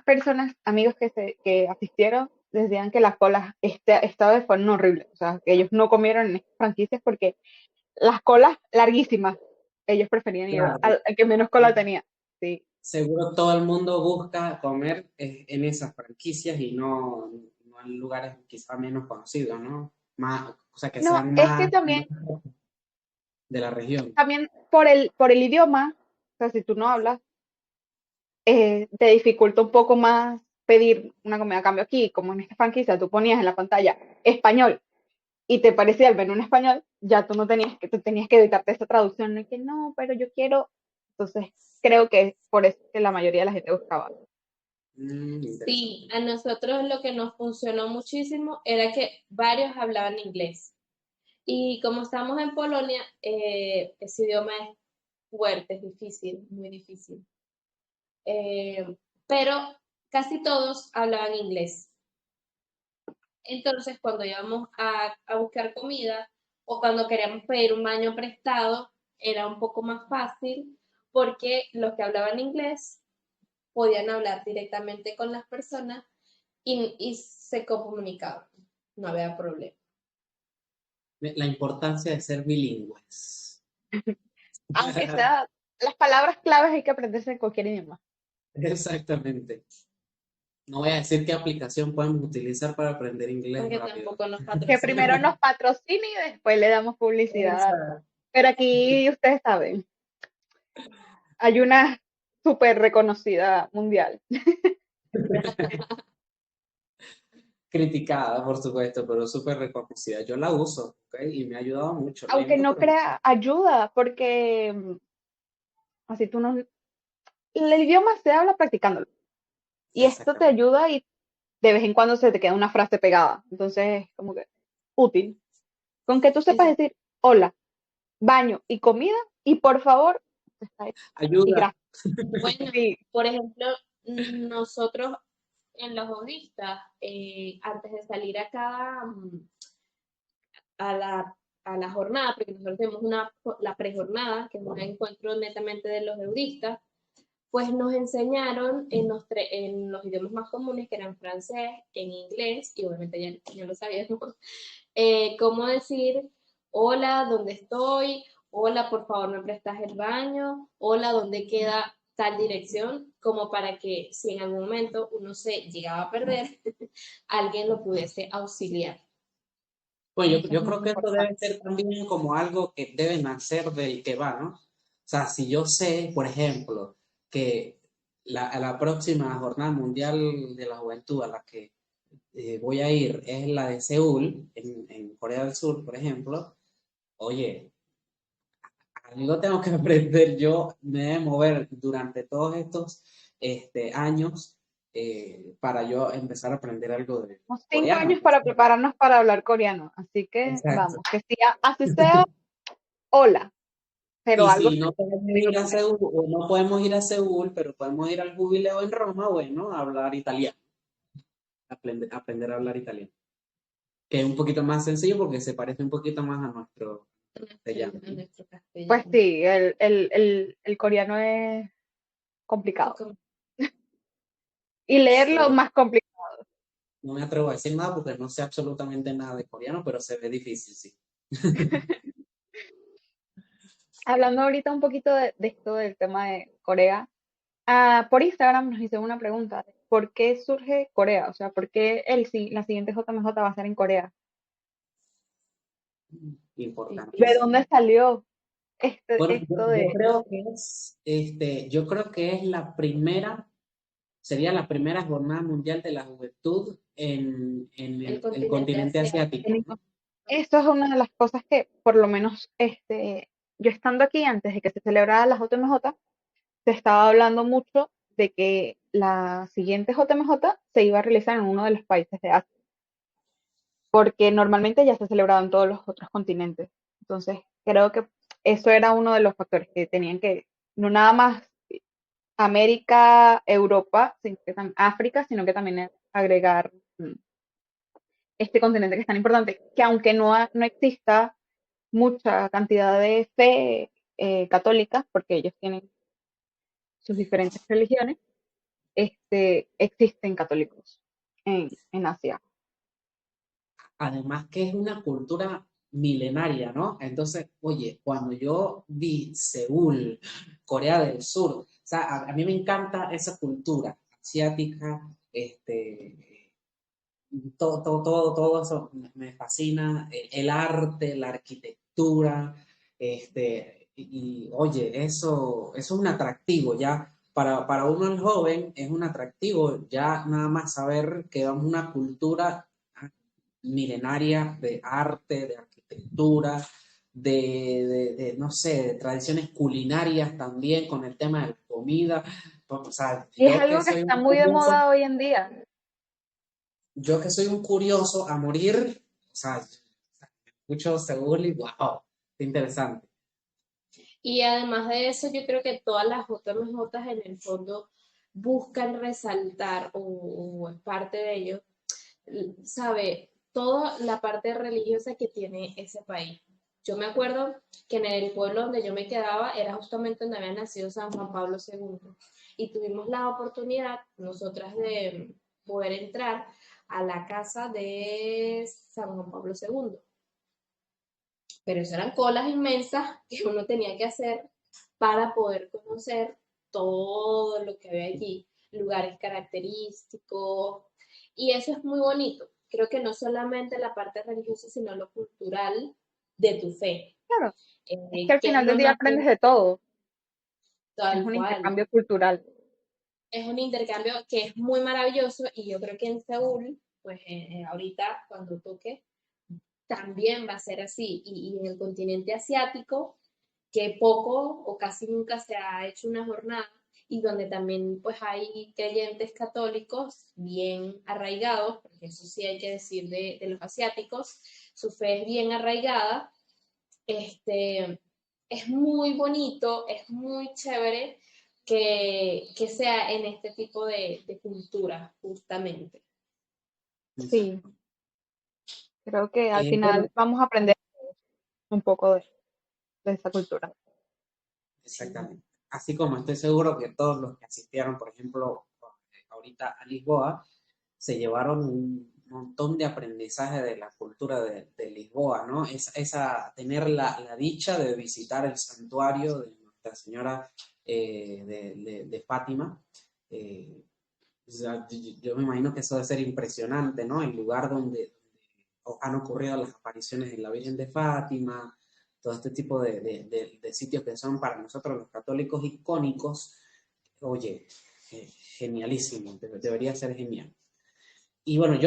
Personas, amigos que asistieron, decían que las colas esta vez fueron horribles. O sea, que ellos no comieron en estas franquicias porque las colas larguísimas, ellos preferían ir Claro. al que menos cola tenía. Sí. Seguro todo el mundo busca comer en esas franquicias y no en lugares quizá menos conocidos, ¿no? Más, o sea, que No, sean es que más de la región. también por el idioma, o sea, si tú no hablas, te dificulta un poco más pedir una comida a cambio aquí, como en esta franquicia, tú ponías en la pantalla español y te parecía el menú en español, ya tú tenías que editarte esa traducción, no es que no, pero yo quiero, entonces creo que es por eso que la mayoría de la gente buscaba. Interesante. Sí, a nosotros lo que nos funcionó muchísimo era que varios hablaban inglés. Y como estamos en Polonia, ese idioma es fuerte, es difícil, muy difícil. Pero casi todos hablaban inglés. Entonces, cuando íbamos a buscar comida o cuando queríamos pedir un baño prestado, era un poco más fácil porque los que hablaban inglés podían hablar directamente con las personas y se comunicaban. No había problema. La importancia de ser bilingües. Aunque sea, las palabras claves hay que aprenderse en cualquier idioma. Exactamente. No voy a decir qué aplicación podemos utilizar para aprender inglés Porque rápido. tampoco nos Que primero patrocinan. nos patrocine y después le damos publicidad. Exacto. Pero aquí ustedes saben, hay unas súper reconocida mundial. Criticada, por supuesto, pero súper reconocida. Yo la uso, ¿ok? Y me ha ayudado mucho. Aunque Lento, no pero crea, ayuda, porque así tú no... El idioma se habla practicándolo. Y esto te exactamente. ayuda y de vez en cuando se te queda una frase pegada. Entonces, es como que útil. Con que tú sepas Esa- decir hola, baño y comida, y por favor, está hecho. Y Ayuda. gracias. Bueno, Sí, por ejemplo, nosotros en los budistas, antes de salir a la, a la jornada, porque nosotros tenemos la prejornada, que es un encuentro netamente de los budistas, pues nos enseñaron en los idiomas más comunes, que eran francés, en inglés, y obviamente ya lo sabíamos, cómo decir, hola, ¿dónde estoy? Hola, por favor, ¿me prestas el baño? Hola, ¿dónde queda tal dirección? Como para que si en algún momento uno se llegaba a perder, alguien lo pudiese auxiliar. Pues eso es yo muy creo que esto debe importante. ser también como algo que debe nacer del que va, ¿no? O sea, si yo sé, por ejemplo, que a la próxima Jornada Mundial de la Juventud a la que voy a ir es la de Seúl, en Corea del Sur, por ejemplo, oye, algo tengo que aprender yo, me debe mover durante todos estos años para yo empezar a aprender algo de Tenemos 5 años coreano. para prepararnos para hablar coreano, así que Exacto. vamos, que sí, así sea, hola, pero Y algo si se no podemos tiene que ir a poner. Seúl, o no podemos ir a Seúl, pero podemos ir al jubileo en Roma, bueno, a hablar italiano, aprender a hablar italiano, que es un poquito más sencillo porque se parece un poquito más a nuestro castellano, En ¿no? nuestro Pues castellano. sí, el coreano es Es complicado. como, Y leerlo Yo más complicado. no me atrevo a decir nada porque no sé absolutamente nada de coreano, pero se ve difícil, sí. Hablando ahorita un poquito de esto del tema de Corea, por Instagram nos hicieron una pregunta, ¿por qué surge Corea? O sea, ¿por qué la siguiente JMJ va a ser en Corea? ¿De Importantísimo. dónde salió Bueno, esto yo de... creo que yo creo que es sería la primera jornada mundial de la juventud en el el continente continente asiático, asiático. ¿no? Esto es una de las cosas que, por lo menos, yo estando aquí antes de que se celebrara la JMJ, se estaba hablando mucho de que la siguiente JMJ se iba a realizar en uno de los países de Asia, porque normalmente ya se ha celebrado en todos los otros continentes. Entonces, creo que eso era uno de los factores que tenían que, no nada más América, Europa, sino que África, sino que también agregar este continente que es tan importante, que aunque no exista mucha cantidad de fe católica, porque ellos tienen sus diferentes religiones, existen católicos en Asia. Además que es una cultura milenaria, ¿no? Entonces, oye, cuando yo vi Seúl, Corea del Sur, o sea, a mí me encanta esa cultura asiática, todo eso me fascina, el arte, la arquitectura, oye, eso es un atractivo ya. Para uno el joven es un atractivo ya nada más saber que vamos a una cultura milenaria de arte, de arquitectura, no sé, de tradiciones culinarias también con el tema de la comida. O sea, Y es algo que está muy de moda hoy en día. yo que soy un curioso a morir, o sea, escucho Seúl y wow, qué interesante. Y además de eso, yo creo que todas las JMJ en el fondo buscan resaltar, o es parte de ello, sabe, toda la parte religiosa que tiene ese país. Yo me acuerdo que en el pueblo donde yo me quedaba era justamente donde había nacido San Juan Pablo II. Y tuvimos la oportunidad, nosotras, de poder entrar a la casa de San Juan Pablo II. Pero eso eran colas inmensas que uno tenía que hacer para poder conocer todo lo que había allí, lugares característicos, y eso es muy bonito. Creo que no solamente la parte religiosa, sino lo cultural de tu fe, Claro, es que al que es final lo del día más aprendes de todo. tal un cual. intercambio cultural. Es un intercambio que es muy maravilloso y yo creo que en Seúl, pues ahorita cuando toque, también va a ser así. Y en el continente asiático, que poco o casi nunca se ha hecho una jornada y donde también pues hay creyentes católicos bien arraigados, porque eso sí hay que decir de los asiáticos, su fe es bien arraigada, es muy bonito, es muy chévere que sea en este tipo de cultura, justamente. Sí, creo que al Bueno, final vamos a aprender un poco de esa cultura. exactamente. Así como estoy seguro que todos los que asistieron, por ejemplo, ahorita a Lisboa, se llevaron un montón de aprendizaje de la cultura de Lisboa, ¿no? Tener la dicha de visitar el santuario de Nuestra Señora de Fátima. O sea, yo me imagino que eso debe ser impresionante, ¿no? El lugar donde han ocurrido las apariciones de la Virgen de Fátima, todo este tipo de sitios que son para nosotros los católicos icónicos. Oye, genialísimo, debería ser genial. Y bueno,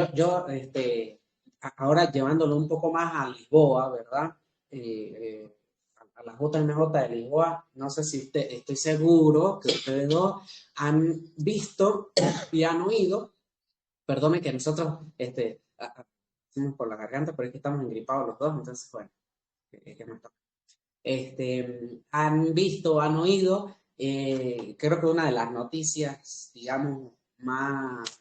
ahora llevándolo un poco más a Lisboa, ¿verdad? A la JMJ de Lisboa, no sé si estoy seguro que ustedes dos han visto y han oído, perdone que nosotros hacemos por la garganta, pero es que estamos engripados los dos, entonces, bueno, es que nos toca. Han visto, han oído, creo que una de las noticias, digamos, más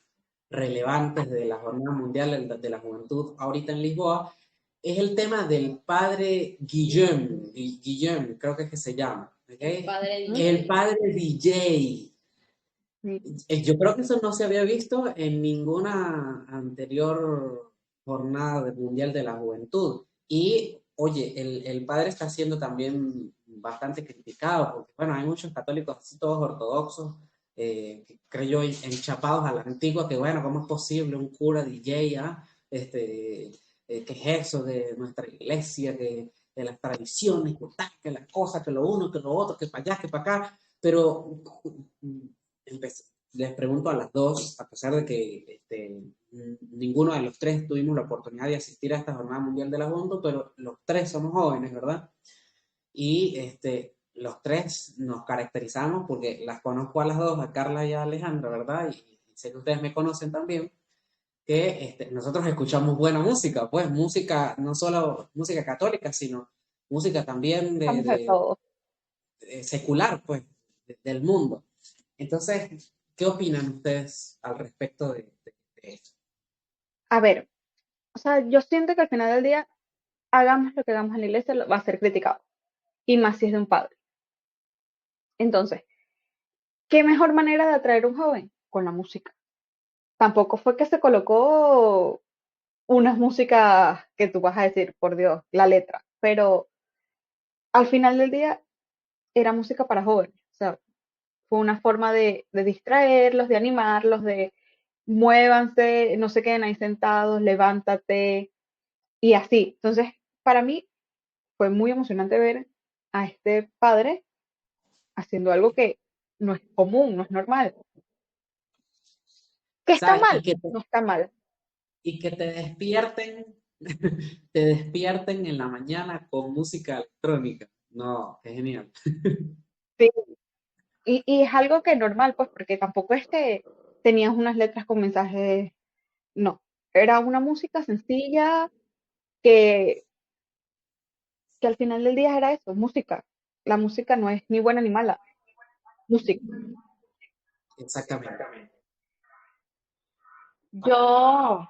relevantes de la Jornada Mundial de la Juventud ahorita en Lisboa es el tema del padre Guillem, creo que es que se llama, ¿ok? Padre El DJ. padre DJ. Sí, Yo creo que eso no se había visto en ninguna anterior jornada mundial de la juventud. Y, oye, el padre está siendo también bastante criticado, porque, bueno, hay muchos católicos así todos ortodoxos, que creo yo, enchapados a la antigua, que, bueno, ¿cómo es posible un cura DJ, ¿qué es eso de nuestra iglesia, de las tradiciones, que tal, que las cosas, que lo uno, que lo otro, que para allá, que para acá? Pero les pregunto a las dos, a pesar de que ninguno de los tres tuvimos la oportunidad de asistir a esta Jornada Mundial de la Juventud, pero los tres somos jóvenes, ¿verdad? Y los tres nos caracterizamos porque las conozco a las dos, a Carla y a Alejandra, ¿verdad? Y sé que ustedes me conocen también, que nosotros escuchamos buena música, pues música, no solo música católica, sino música también vamos de todo. secular, pues, del mundo. Entonces, ¿qué opinan ustedes al respecto de esto? A ver, o sea, yo siento que al final del día, hagamos lo que hagamos en la iglesia, va a ser criticado. Y más si es de un padre. Entonces, ¿qué mejor manera de atraer a un joven? Con la música. Tampoco fue que se colocó unas músicas que tú vas a decir, por Dios, la letra. Pero al final del día era música para jóvenes. O sea, fue una forma de distraerlos, de animarlos, de muévanse, no se queden ahí sentados, levántate y así. Entonces, para mí fue muy emocionante ver a este padre haciendo algo que no es común, no es normal. ¿Que está ¿Sabes? mal? No está mal. Y que te despierten, te despierten en la mañana con música electrónica. No, es genial. Sí. Y es algo que normal, pues, porque tampoco es que tenías unas letras con mensajes, no. Era una música sencilla que, que al final del día era eso, música. La música no es ni buena ni mala, música. Exactamente. Yo,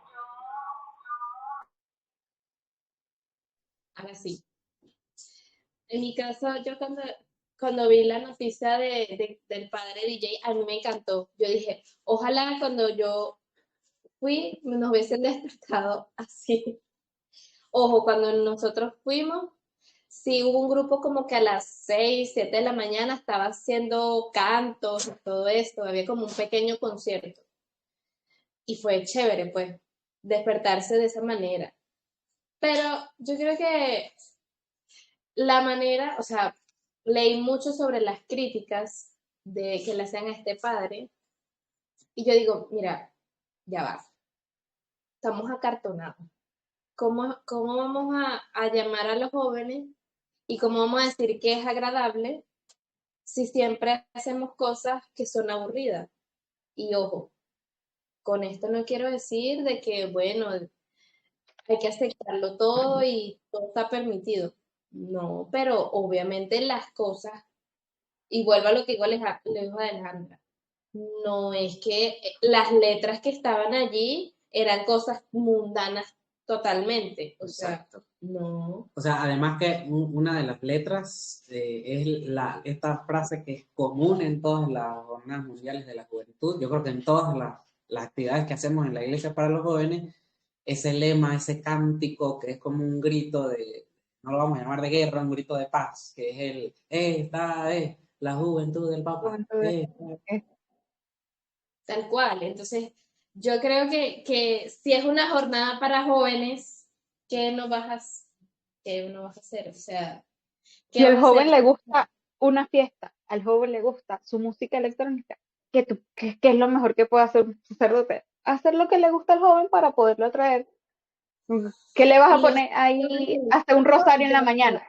Ahora sí. En mi caso, yo cuando vi la noticia del padre DJ, a mí me encantó. Yo dije, ojalá cuando yo fui, nos hubiesen despertado así. Ojo, cuando nosotros fuimos, sí hubo un grupo como que a las 6, 7 de la mañana estaba haciendo cantos y todo esto, había como un pequeño concierto. Y fue chévere, pues, despertarse de esa manera. Pero yo creo que la manera, o sea, leí mucho sobre las críticas de que le hacían a este padre. Y yo digo, mira, ya va, estamos acartonados. ¿Cómo vamos a llamar a los jóvenes y cómo vamos a decir que es agradable si siempre hacemos cosas que son aburridas? Y ojo, con esto no quiero decir de que, bueno, hay que aceptarlo todo y todo está permitido. No, pero obviamente las cosas, y vuelvo a lo que igual le dijo a Alejandra, no es que las letras que estaban allí eran cosas mundanas totalmente. O sea, Exacto. no. O sea, además que una de las letras es esta frase que es común en todas las jornadas mundiales de la juventud. Yo creo que en todas las actividades que hacemos en la iglesia para los jóvenes, ese lema, ese cántico que es como un grito de, no lo vamos a llamar de guerra, un grito de paz, que es esta es la juventud del Papa. Juventud es- Tal cual. Entonces, yo creo que si es una jornada para jóvenes, ¿qué no vas a, qué no vas a hacer? O sea, Si ¿qué al vas a joven hacer? le gusta una fiesta, al joven le gusta su música electrónica, ¿qué es lo mejor que puede hacer un sacerdote? Hacer lo que le gusta al joven para poderlo atraer. ¿Qué le vas a Y poner ahí hasta un rosario en la mañana?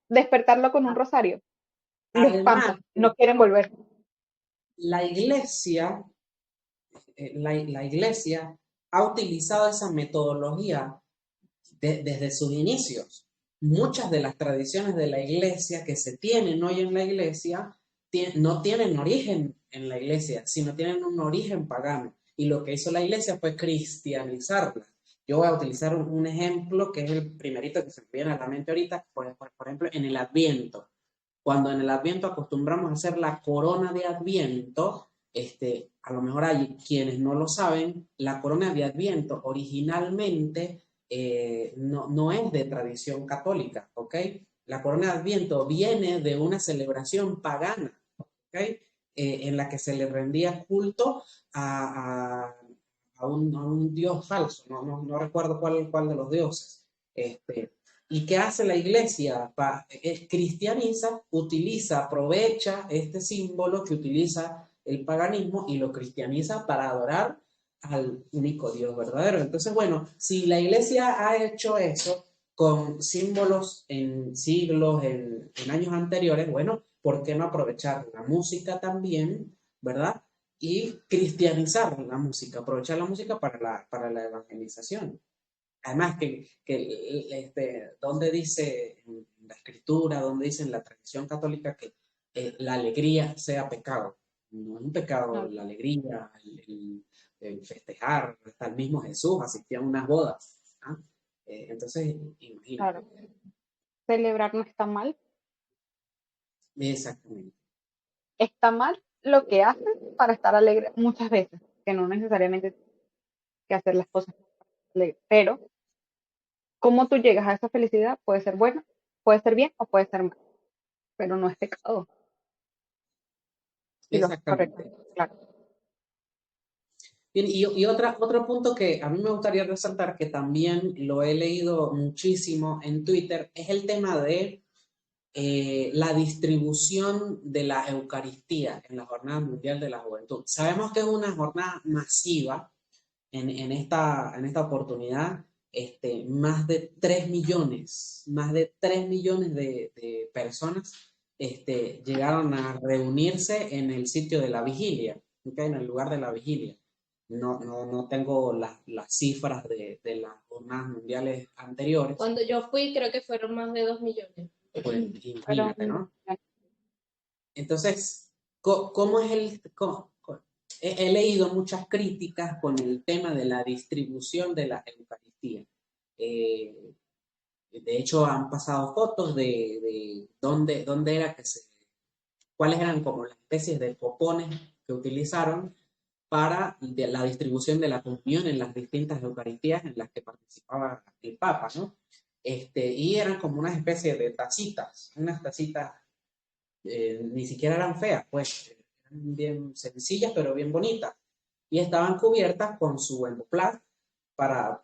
Despertarlo con un rosario. Lo Además, espantan, no quieren volver. la iglesia, la iglesia ha utilizado esa metodología desde sus inicios. Muchas de las tradiciones de la iglesia que se tienen hoy en la iglesia no tienen origen en la iglesia, sino tienen un origen pagano. Y lo que hizo la iglesia fue cristianizarla. Yo voy a utilizar un ejemplo que es el primerito que se me viene a la mente ahorita, por ejemplo, en el Adviento. Cuando en el Adviento acostumbramos a hacer la corona de Adviento, a lo mejor hay quienes no lo saben, la corona de Adviento originalmente no es de tradición católica, ¿ok? La corona de Adviento viene de una celebración pagana, ¿ok? En la que se le rendía culto a un dios falso, no recuerdo cuál de los dioses. ¿Y qué hace la iglesia? Cristianiza, utiliza, aprovecha este símbolo que utiliza el paganismo y lo cristianiza para adorar al único Dios verdadero. Entonces, bueno, si la iglesia ha hecho eso con símbolos en siglos, en años anteriores, bueno, ¿por qué no aprovechar la música también, verdad? Y cristianizar la música, aprovechar la música para la evangelización. Además, donde dice en la escritura, donde dice en la tradición católica que la alegría sea pecado. No es un pecado No, la alegría, el festejar, hasta el mismo Jesús asistía a unas bodas. ¿Ah? Entonces, imagínate. claro, celebrar no está mal. Exactamente. Está mal lo que haces para estar alegre muchas veces, que no necesariamente tienes que hacer las cosas alegres, pero cómo tú llegas a esa felicidad puede ser bueno, puede ser bien o puede ser mal, pero no es pecado, si lo haces Exactamente. correctamente, claro. Bien, y otro punto que a mí me gustaría resaltar, que también lo he leído muchísimo en Twitter, es el tema de la distribución de la Eucaristía en la Jornada Mundial de la Juventud. Sabemos que es una jornada masiva en esta oportunidad. Más de 3 millones de personas llegaron a reunirse en el sitio de la vigilia, ¿okay? En el lugar de la vigilia. No tengo las cifras de las jornadas mundiales anteriores, Cuando yo fui, creo que fueron más de 2 millones. pues Pero imagínate, ¿no? Entonces, ¿cómo es he leído muchas críticas con el tema de la distribución de la Eucaristía. Eh, de hecho, han pasado fotos de dónde era cuáles eran como las especies de popones que utilizaron para la distribución de la comunión en las distintas Eucaristías en las que participaba el Papa, ¿no? Y eran como una especie de tacitas, unas tacitas ni siquiera eran feas, pues eran bien sencillas, pero bien bonitas. Y estaban cubiertas con su emboplaz para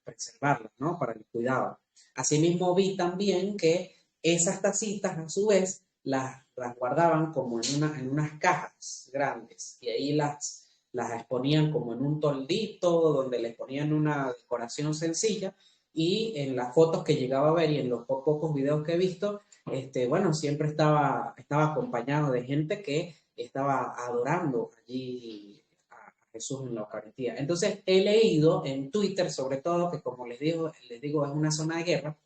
preservarlas, ¿no? Para el cuidado. Asimismo vi también que esas tacitas, a su vez, las guardaban como en unas cajas grandes y ahí las exponían como en un toldito donde les ponían una decoración sencilla y en las fotos que llegaba a ver y en los pocos videos que he visto, bueno, siempre estaba acompañado de gente que estaba adorando allí a Jesús en la Eucaristía. Entonces he leído en Twitter, sobre todo, que como les digo es una zona de guerra,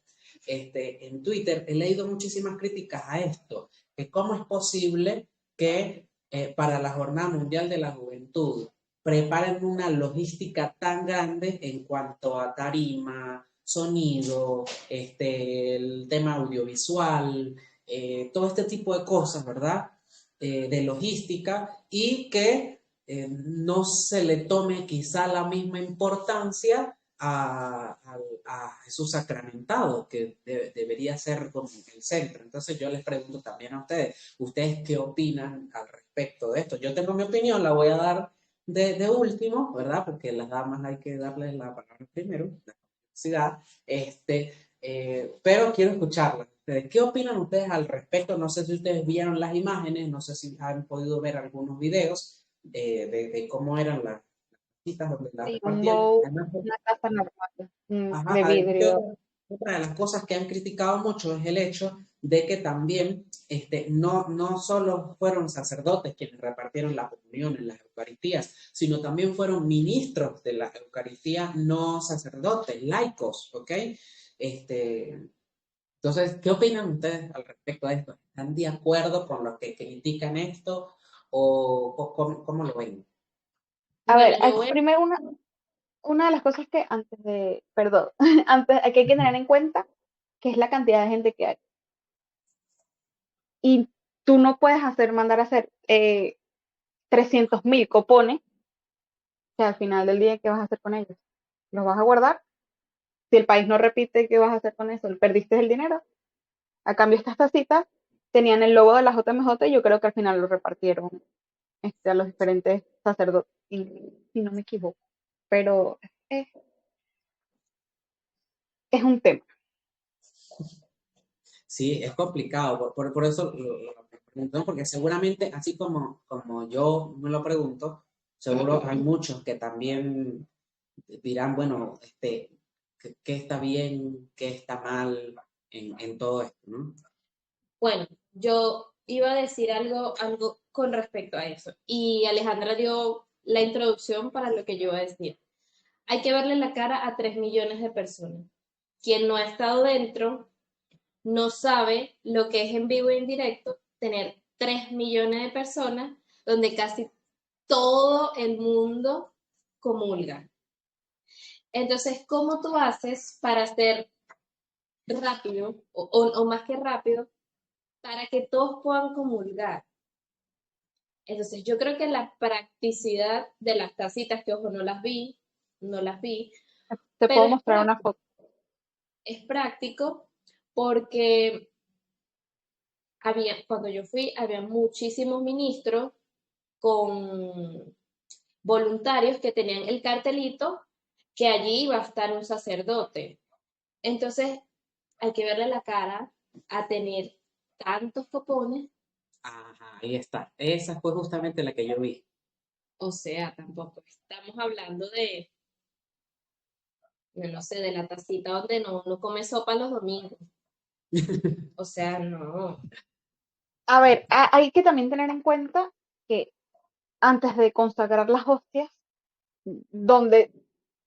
en Twitter he leído muchísimas críticas a esto, que cómo es posible que para la Jornada Mundial de la Juventud preparen una logística tan grande en cuanto a tarima, sonido, el tema audiovisual, todo este tipo de cosas, ¿verdad? De logística y que no se le tome quizá la misma importancia a Jesús sacramentado, que debería ser como el centro. Entonces yo les pregunto también a ¿ustedes qué opinan al respecto de esto? Yo tengo mi opinión, la voy a dar de último, ¿verdad? Porque las damas hay que darles la palabra primero, la universidad, pero quiero escucharlas. ¿Qué opinan ustedes al respecto? No sé si ustedes vieron las imágenes, no sé si han podido ver algunos videos de cómo eran las citas donde las Sí, un repartían. bowl, Además, una taza normal, ajá, de además que vidrio. otra de las cosas que han criticado mucho es el hecho de que también no solo fueron sacerdotes quienes repartieron la comunión en las Eucaristías, sino también fueron ministros de la Eucaristía, no sacerdotes, laicos, ¿ok? Entonces, ¿qué opinan ustedes al respecto de esto? ¿Están de acuerdo con los que critican esto o cómo lo ven? A Bueno, ver, yo voy primero una de las cosas que perdón, antes que hay que tener en cuenta que es la cantidad de gente que hay. Y tú no puedes mandar a hacer 300.000 copones, que al final del día, ¿qué vas a hacer con ellos? ¿Los vas a guardar? Si el país no repite, ¿qué vas a hacer con eso? ¿Perdiste el dinero? A cambio, estas tacitas tenían el logo de la JMJ y yo creo que al final lo repartieron a los diferentes sacerdotes, si no me equivoco. Pero es, es un tema. Sí, es complicado, por eso lo pregunto, porque seguramente, así como yo me lo pregunto, seguro hay muchos que también dirán, bueno, ¿qué está bien, qué está mal en todo esto, ¿no? Bueno, yo iba a decir algo con respecto a eso. Y Alejandra dio la introducción para lo que yo iba a decir. Hay que verle la cara a 3 millones de personas. Quien no ha estado dentro no sabe lo que es en vivo y en directo tener 3 millones de personas donde casi todo el mundo comulga. Entonces, ¿cómo tú haces para hacer rápido o más que rápido para que todos puedan comulgar? Entonces, yo creo que la practicidad de las tacitas, que ojo, no las vi, Te pero puedo mostrar una foto. es práctico porque cuando yo fui, había muchísimos ministros con voluntarios que tenían el cartelito que allí iba a estar un sacerdote. Entonces, hay que verle la cara a tener tantos copones, Ajá, ahí está. Esa fue justamente la que yo vi. o sea, tampoco estamos hablando no sé, de la tacita donde no come sopa los domingos. O sea, no. A ver, hay que también tener en cuenta que antes de consagrar las hostias, donde,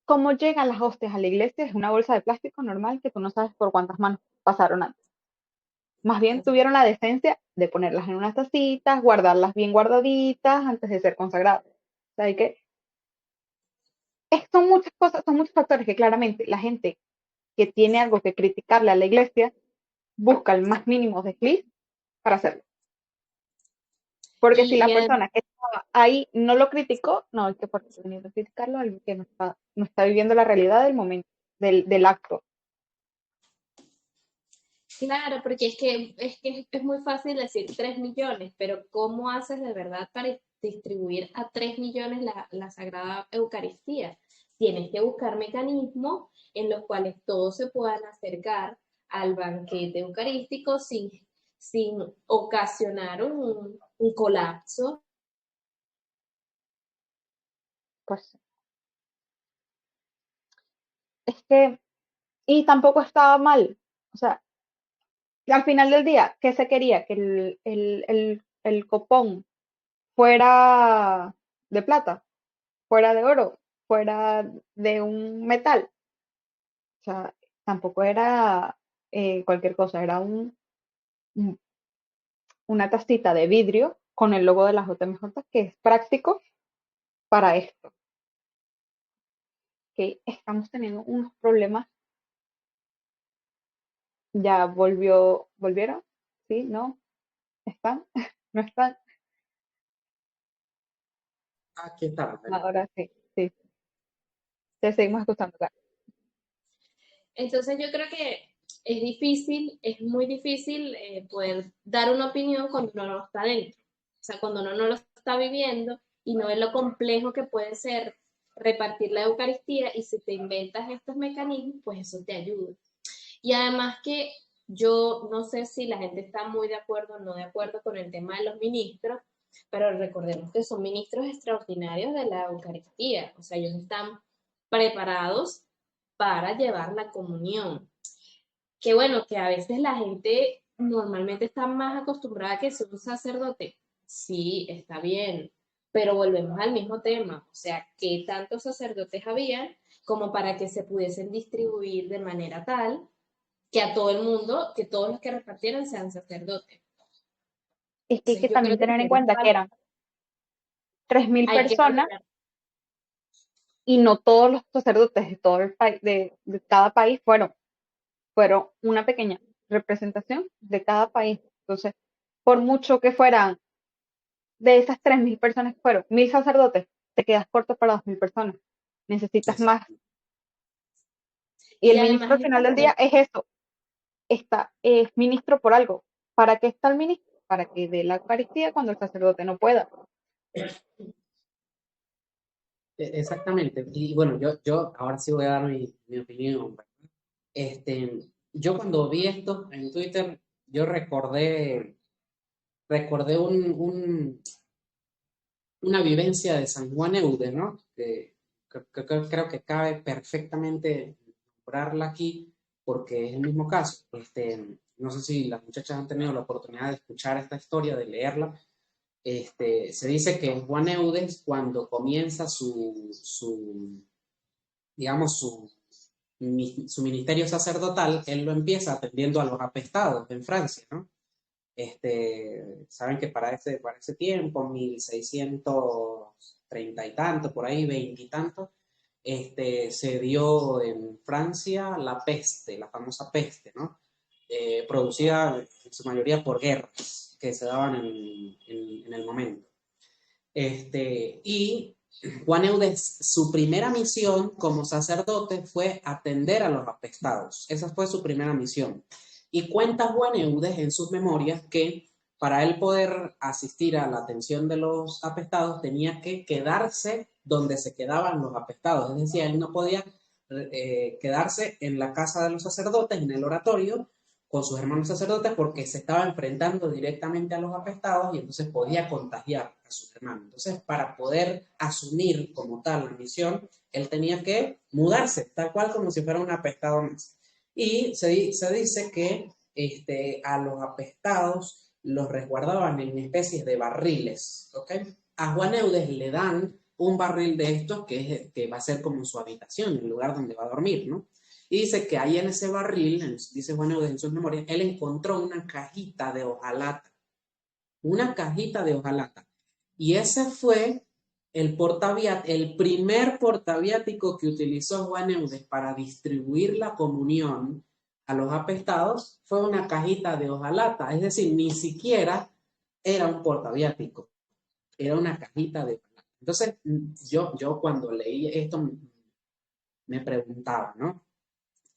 cómo llegan las hostias a la iglesia, es una bolsa de plástico normal que tú no sabes por cuántas manos pasaron antes. Más bien tuvieron la decencia de ponerlas en unas tacitas, guardarlas bien guardaditas antes de ser consagradas. O sea, son muchas cosas, son muchos factores que claramente la gente que tiene algo que criticarle a la iglesia busca el más mínimo desliz para hacerlo. Porque si Y, la y además, persona que estaba ahí no lo criticó, no hay que por qué venir a criticarlo, alguien que no está viviendo la realidad del momento, del acto. claro, porque es muy fácil decir 3 millones, pero ¿cómo haces de verdad para distribuir a 3 millones la Sagrada Eucaristía? Tienes que buscar mecanismos en los cuales todos se puedan acercar al banquete eucarístico sin ocasionar un colapso. Pues es que, y tampoco estaba mal. O sea, al final del día, ¿qué se quería? Que el copón fuera de plata, fuera de oro, fuera de un metal. O sea, tampoco era cualquier cosa, era un- una tacita de vidrio con el logo de la JMJ que es práctico para esto. Que estamos teniendo unos problemas. Ya volvieron, ¿sí? ¿No? ¿Están? ¿No están? Aquí estamos. Ahora sí, sí. Te seguimos escuchando, claro. Entonces yo creo que es difícil, es muy difícil poder dar una opinión cuando uno no está dentro. O sea, cuando uno no lo está viviendo y no ve lo complejo que puede ser repartir la Eucaristía, y si te inventas estos mecanismos, pues eso te ayuda. Y además que yo no sé si la gente está muy de acuerdo o no de acuerdo con el tema de los ministros, pero recordemos que son ministros extraordinarios de la Eucaristía. O sea, ellos están preparados para llevar la comunión. Que bueno, que a veces la gente normalmente está más acostumbrada a que sea un sacerdote. Sí, está bien, pero volvemos al mismo tema. O sea, ¿qué tantos sacerdotes había como para que se pudiesen distribuir de manera tal que a todo el mundo, que todos los que repartieran sean sacerdotes? Es que hay Entonces que yo creo también que tener en también cuenta que eran 3.000 hay que personas valorar. y no todos los sacerdotes de todo el país, de cada país fueron una pequeña representación de cada país. Entonces, por mucho que fueran de esas 3.000 personas que fueron 1.000 sacerdotes, te quedas corto para 2.000 personas. Necesitas más. Exacto. Y Y el ministro además al es final del como, día es eso, es ministro por algo. ¿Para qué está el ministro? Para que dé la Eucaristía cuando el sacerdote no pueda. Exactamente. Y bueno, yo ahora sí voy a dar mi opinión. Yo cuando vi esto en Twitter, yo recordé una vivencia de San Juan Eudes, ¿no? Creo que cabe perfectamente nombrarla aquí porque es el mismo caso. No sé si las muchachas han tenido la oportunidad de escuchar esta historia, de leerla. Se dice que Juan Eudes, cuando comienza digamos, su ministerio sacerdotal, él lo empieza atendiendo a los apestados en Francia, ¿no? Saben que para ese tiempo, 1630 y tanto, por ahí, 20 y tanto, se dio en Francia la peste, la famosa peste, ¿no? Producida en su mayoría por guerras que se daban en el momento. Y Juan Eudes, su primera misión como sacerdote fue atender a los apestados. Esa fue su primera misión. Y cuenta Juan Eudes en sus memorias que para él poder asistir a la atención de los apestados tenía que quedarse donde se quedaban los apestados. Es decir, él no podía quedarse en la casa de los sacerdotes, en el oratorio, con sus hermanos sacerdotes porque se estaba enfrentando directamente a los apestados y entonces podía contagiar a sus hermanos. Entonces, para poder asumir como tal la misión, él tenía que mudarse, tal cual como si fuera un apestado más. Y se dice que a los apestados los resguardaban en especies de barriles, ¿ok? A Juan Eudes le dan un barril de estos que va a ser como su habitación, el lugar donde va a dormir, ¿no? Y dice que ahí en ese barril, dice Juan Eudes en sus memorias, él encontró una cajita de hojalata. Una cajita de hojalata. Y ese fue el primer portaviático que utilizó Juan Eudes para distribuir la comunión a los apestados, fue una cajita de hojalata. Es decir, ni siquiera era un portaviático, era una cajita de hojalata. Entonces, yo cuando leí esto me preguntaba, ¿no?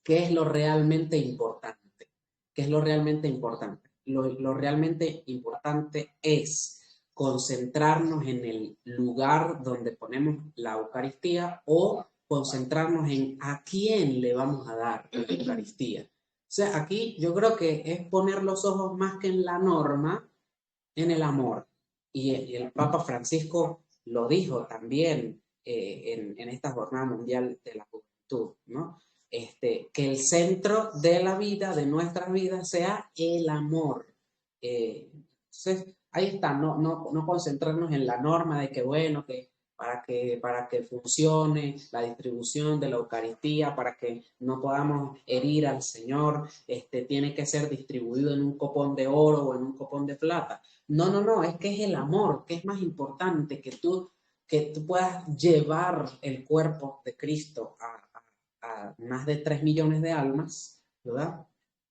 ¿Qué es lo realmente importante? ¿Qué es lo realmente importante? Lo realmente importante es concentrarnos en el lugar donde ponemos la Eucaristía o concentrarnos en a quién le vamos a dar la Eucaristía. sea, aquí yo creo que es poner los ojos más que en la norma, en el amor. Y el Papa Francisco lo dijo también en esta Jornada Mundial de la Juventud, ¿no? Que el centro de la vida, de nuestras vidas, sea el amor. Entonces, ahí está, no concentrarnos en la norma de que, bueno, que para que funcione la distribución de la Eucaristía, para que no podamos herir al Señor, tiene que ser distribuido en un copón de oro o en un copón de plata. No, es que es el amor, que es más importante que tú puedas llevar el cuerpo de Cristo a más de 3 millones de almas, ¿verdad?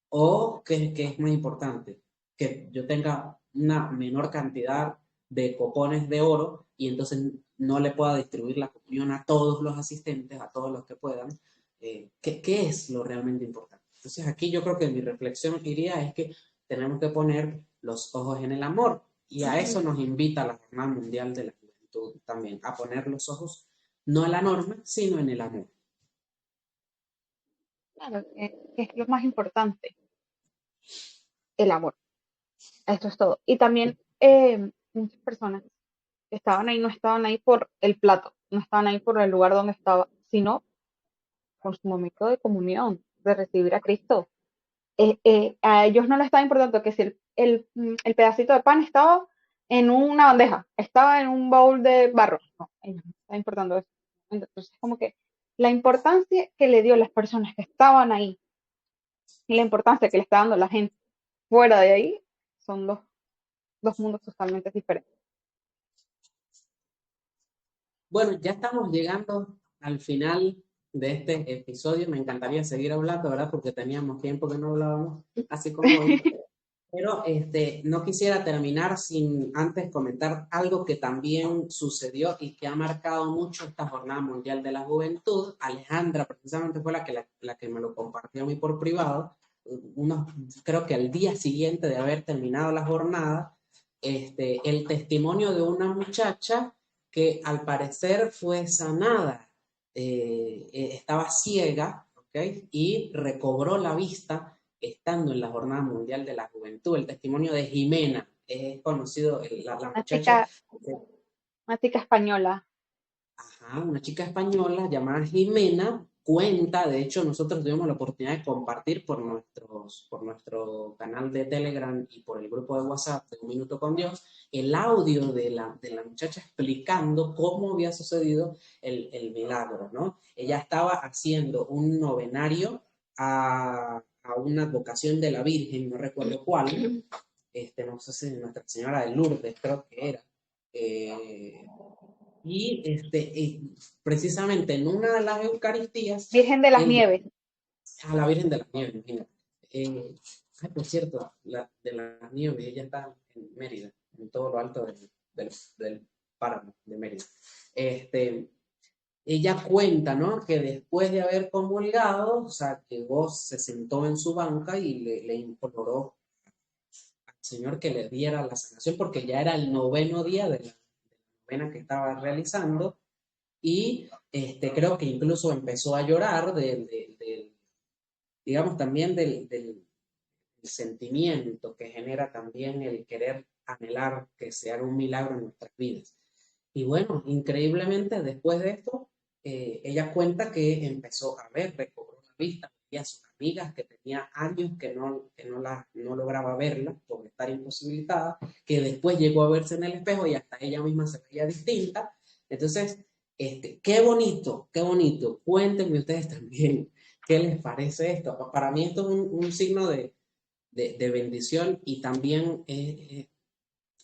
O que es más importante, que yo tenga una menor cantidad de copones de oro y entonces no le pueda distribuir la comunión a todos los asistentes, a todos los que puedan. ¿Qué es lo realmente importante? Entonces aquí yo creo que mi reflexión iría es que tenemos que poner los ojos en el amor y a eso nos invita la Jornada Mundial de la Juventud también, a poner los ojos no en la norma, sino en el amor. Claro, que es lo más importante, el amor. Esto es todo. Y también muchas personas que estaban ahí no estaban ahí por el plato, no estaban ahí por el lugar donde estaba, sino por su momento de comunión, de recibir a Cristo. A ellos no les estaba importando que si el pedacito de pan estaba en una bandeja, estaba en un bowl de barro. No, a ellos no les estaba importando eso. Entonces, como que la importancia que le dio las personas que estaban ahí y la importancia que le está dando la gente fuera de ahí son dos mundos totalmente diferentes. Bueno, ya estamos llegando al final de este episodio. Me encantaría seguir hablando, ¿verdad? Porque teníamos tiempo que no hablábamos, así como hoy. Pero no quisiera terminar sin antes comentar algo que también sucedió y que ha marcado mucho esta Jornada Mundial de la Juventud. Alejandra precisamente fue la que me lo compartió a mí por privado. Creo que al día siguiente de haber terminado la jornada, el testimonio de una muchacha que al parecer fue sanada, estaba ciega, ¿ok? Y recobró la vista estando en la Jornada Mundial de la Juventud. El testimonio de Jimena, es conocido, la Una muchacha, chica, una chica española. ajá, una chica española llamada Jimena, cuenta, de hecho nosotros tuvimos la oportunidad de compartir por nuestro canal de Telegram y por el grupo de WhatsApp de Un Minuto con Dios, el audio de la muchacha explicando cómo había sucedido el milagro, ¿no? Ella estaba haciendo un novenario a una advocación de la Virgen, no recuerdo cuál, no sé si Nuestra Señora de Lourdes, creo que era. Eh, y precisamente en una de las Eucaristías, Virgen de las el, Nieves. a la Virgen de las Nieves, imagínate. Por cierto, la de las Nieves, ella está en Mérida, en todo lo alto del páramo de Mérida. Ella cuenta, ¿no? Que después de haber comulgado, o sea, llegó, se sentó en su banca y le imploró al Señor que le diera la sanación, porque ya era el 9º día de la novena que estaba realizando. Y creo que incluso empezó a llorar digamos, también del sentimiento que genera también el querer anhelar que se haga un milagro en nuestras vidas. Y bueno, increíblemente después de esto, ella cuenta que empezó a ver, recobró la vista, veía a sus amigas que tenía años que no lograba verla por estar imposibilitada, que después llegó a verse en el espejo y hasta ella misma se veía distinta. Entonces, qué bonito, qué bonito. Cuéntenme ustedes también qué les parece esto. Para mí esto es un signo de bendición y también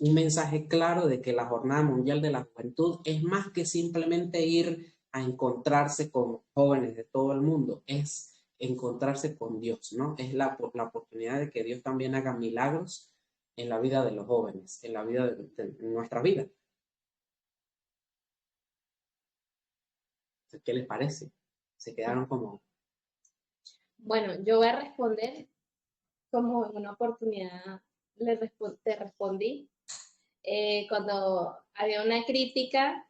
un mensaje claro de que la Jornada Mundial de la Juventud es más que simplemente ir a encontrarse con jóvenes de todo el mundo, es encontrarse con Dios, ¿no? Es la oportunidad de que Dios también haga milagros en la vida de los jóvenes, en la vida de nuestra vida. ¿Qué les parece? Se quedaron como... Bueno, yo voy a responder como en una oportunidad te respondí cuando había una crítica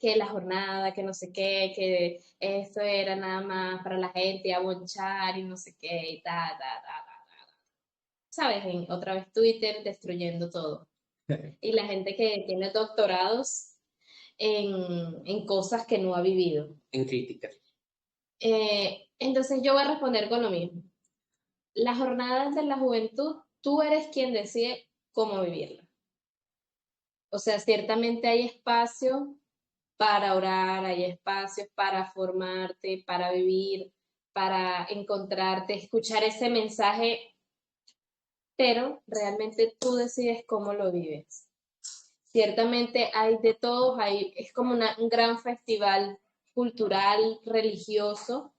que la jornada, que no sé qué, que eso era nada más para la gente a bonchar y no sé qué, y ¿sabes? Otra vez Twitter destruyendo todo. Y la gente que tiene doctorados en cosas que no ha vivido. En crítica. Entonces yo voy a responder con lo mismo. Las jornadas de la juventud, tú eres quien decide cómo vivirla. O sea, ciertamente hay espacio para orar, hay espacios para formarte, para vivir, para encontrarte, escuchar ese mensaje, pero realmente tú decides cómo lo vives. Ciertamente hay de todos, es como un gran festival cultural, religioso,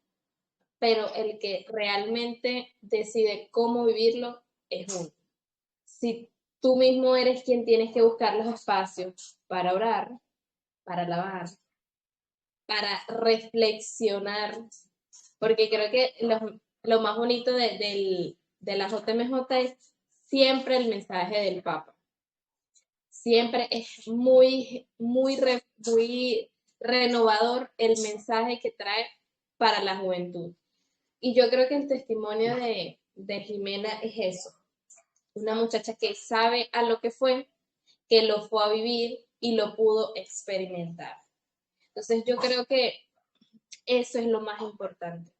pero el que realmente decide cómo vivirlo es uno. Si tú mismo eres quien tienes que buscar los espacios para orar, para alabar, para reflexionar, porque creo que lo más bonito de la JMJ es siempre el mensaje del Papa. Siempre es muy renovador el mensaje que trae para la juventud. Y yo creo que el testimonio de Jimena es eso. Una muchacha que sabe a lo que fue, que lo fue a vivir y lo pudo experimentar. Entonces yo creo que eso es lo más importante.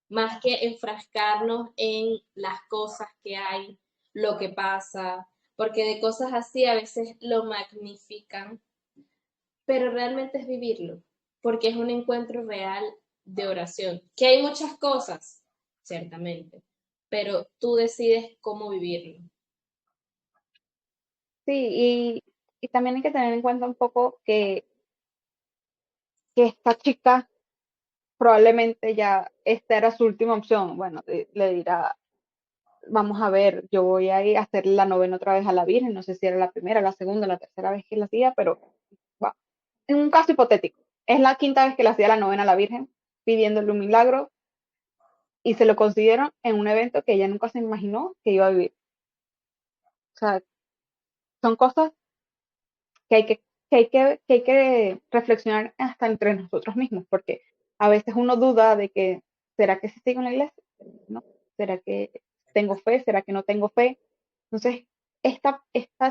Más que enfrascarnos en las cosas que hay, lo que pasa, porque de cosas así a veces lo magnifican, pero realmente es vivirlo, porque es un encuentro real de oración, que hay muchas cosas, ciertamente, pero tú decides cómo vivirlo. Sí, y también hay que tener en cuenta un poco que esta chica probablemente ya esta era su última opción. Bueno, le dirá, vamos a ver, yo voy a ir a hacer la novena otra vez a la Virgen, no sé si era la primera, la segunda, la tercera vez que la hacía, pero bueno, en un caso hipotético, es la quinta vez que le hacía la novena a la Virgen, pidiéndole un milagro, y se lo consiguieron en un evento que ella nunca se imaginó que iba a vivir. O sea, son cosas que hay que reflexionar hasta entre nosotros mismos, porque a veces uno duda de que, ¿será que sí sigo en la iglesia? ¿No? ¿Será que tengo fe? ¿Será que no tengo fe? Entonces, esta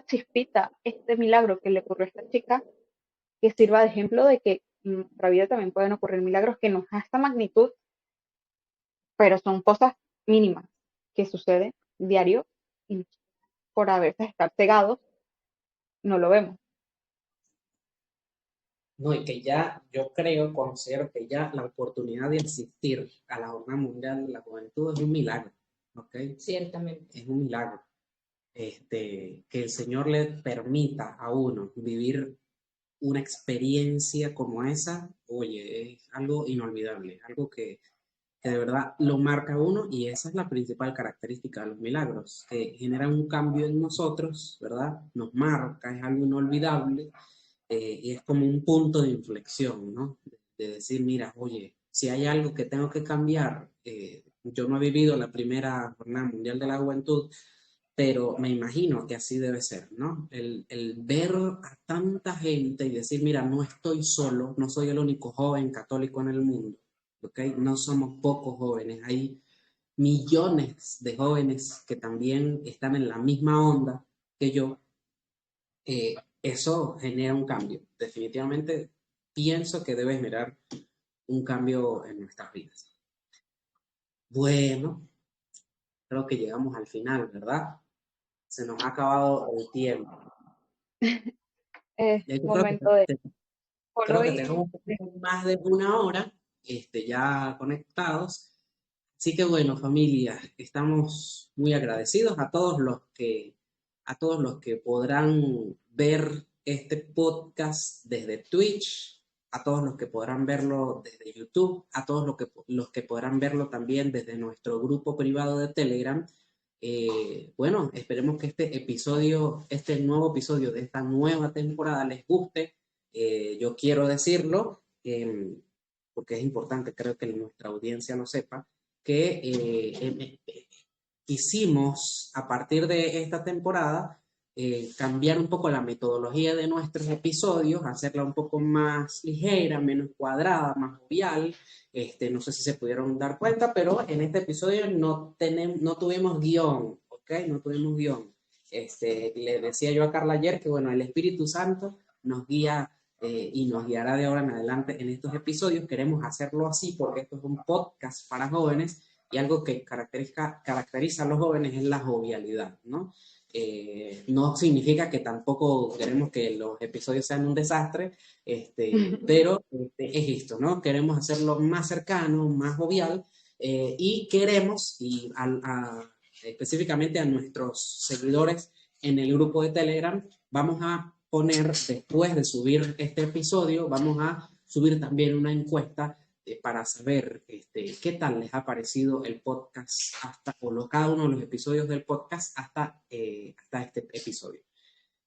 chispita, este milagro que le ocurrió a esta chica, que sirva de ejemplo de que en nuestra vida también pueden ocurrir milagros que no a esta magnitud, pero son cosas mínimas que suceden diario y por a veces estar cegados no lo vemos. No, y que ya yo considero que ya la oportunidad de asistir a la Jornada Mundial de la Juventud es un milagro, ¿ok? Ciertamente. Es un milagro. Que el Señor le permita a uno vivir una experiencia como esa, oye, es algo inolvidable, algo que de verdad lo marca a uno y esa es la principal característica de los milagros, que generan un cambio en nosotros, ¿verdad? Nos marca, es algo inolvidable y es como un punto de inflexión, ¿no? De decir, mira, oye, si hay algo que tengo que cambiar, yo no he vivido la primera Jornada Mundial de la Juventud, pero me imagino que así debe ser, ¿no? El ver a tanta gente y decir, mira, no estoy solo, no soy el único joven católico en el mundo, ¿ok? No somos pocos jóvenes, hay millones de jóvenes que también están en la misma onda que yo. Eso genera un cambio. Definitivamente pienso que debe generar un cambio en nuestras vidas. Bueno, creo que llegamos al final, ¿verdad? Se nos ha acabado el tiempo. Es Yo momento de, por creo que hoy, tenemos un poquito más de una hora ya conectados. Así que bueno, familia, estamos muy agradecidos a todos los que podrán ver este podcast desde Twitch, a todos los que podrán verlo desde YouTube, a todos los que podrán verlo también desde nuestro grupo privado de Telegram. Bueno, esperemos que este nuevo episodio de esta nueva temporada les guste. Yo quiero decirlo, porque es importante, creo que nuestra audiencia lo sepa, que quisimos, a partir de esta temporada, cambiar un poco la metodología de nuestros episodios, hacerla un poco más ligera, menos cuadrada, más jovial. No sé si se pudieron dar cuenta, pero en este episodio no tuvimos guión, ¿ok? No tuvimos guión. Le decía yo a Carla ayer que, bueno, el Espíritu Santo nos guía y nos guiará de ahora en adelante en estos episodios. Queremos hacerlo así porque esto es un podcast para jóvenes y algo que caracteriza a los jóvenes es la jovialidad, ¿no? No significa que tampoco queremos que los episodios sean un desastre, pero es esto, ¿no? Queremos hacerlo más cercano, más jovial, y queremos, específicamente a nuestros seguidores en el grupo de Telegram, vamos a poner, después de subir este episodio, vamos a subir también una encuesta para saber qué tal les ha parecido el podcast cada uno de los episodios del podcast hasta este episodio.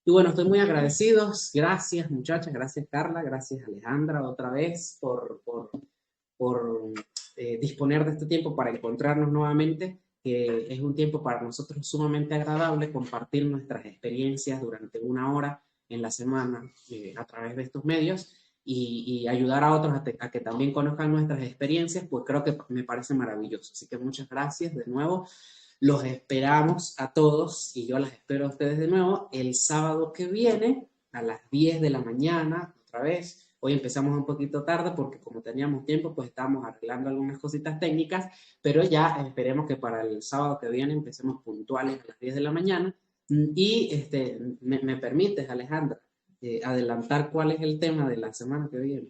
Y bueno, estoy muy agradecido. Gracias, muchachas. Gracias, Carla. Gracias, Alejandra, otra vez por disponer de este tiempo para encontrarnos nuevamente, que es un tiempo para nosotros sumamente agradable compartir nuestras experiencias durante una hora en la semana a través de estos medios y ayudar a otros a que también conozcan nuestras experiencias, pues creo que me parece maravilloso. Así que muchas gracias de nuevo. Los esperamos a todos y yo las espero a ustedes de nuevo el sábado que viene a las 10 de la mañana, otra vez. Hoy empezamos un poquito tarde porque como teníamos tiempo, pues estábamos arreglando algunas cositas técnicas, pero ya esperemos que para el sábado que viene empecemos puntuales a las 10 de la mañana. Y me permites, Alejandra, adelantar cuál es el tema de la semana que viene.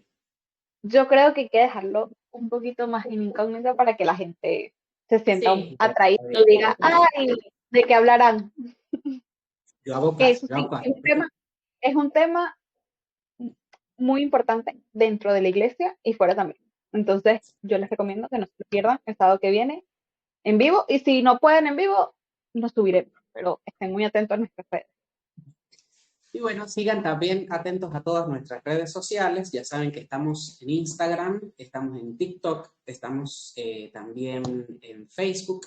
Yo creo que hay que dejarlo un poquito más en incógnito para que la gente se sienta Sí. atraída y diga, ¡ay! ¿De qué hablarán? Yo hago Que caso, eso yo sí, hago caso. es un tema muy importante dentro de la iglesia y fuera también. Entonces, yo les recomiendo que no se lo pierdan el sábado que viene en vivo. Y si no pueden en vivo, lo subiremos. Pero estén muy atentos a nuestras redes. Y bueno, sigan también atentos a todas nuestras redes sociales. Ya saben que estamos en Instagram, estamos en TikTok, estamos también en Facebook,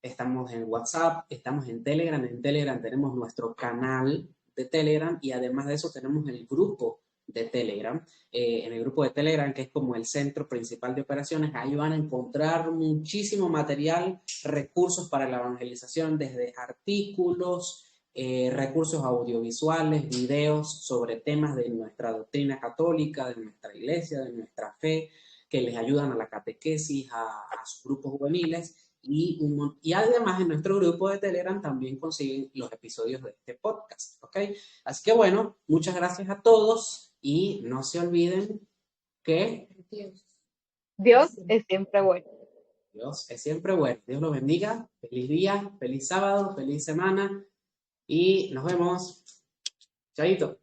estamos en WhatsApp, estamos en Telegram. En Telegram tenemos nuestro canal de Telegram y además de eso tenemos el grupo de Telegram. En el grupo de Telegram, que es como el centro principal de operaciones, ahí van a encontrar muchísimo material, recursos para la evangelización, desde artículos, recursos audiovisuales, videos sobre temas de nuestra doctrina católica, de nuestra iglesia, de nuestra fe, que les ayudan a la catequesis, a sus grupos juveniles. Y además en nuestro grupo de Telegram también consiguen los episodios de este podcast, ¿ok? Así que bueno, muchas gracias a todos y no se olviden que Dios es siempre bueno. Dios es siempre bueno. Dios los bendiga. Feliz día, feliz sábado, feliz semana y nos vemos. Chaito.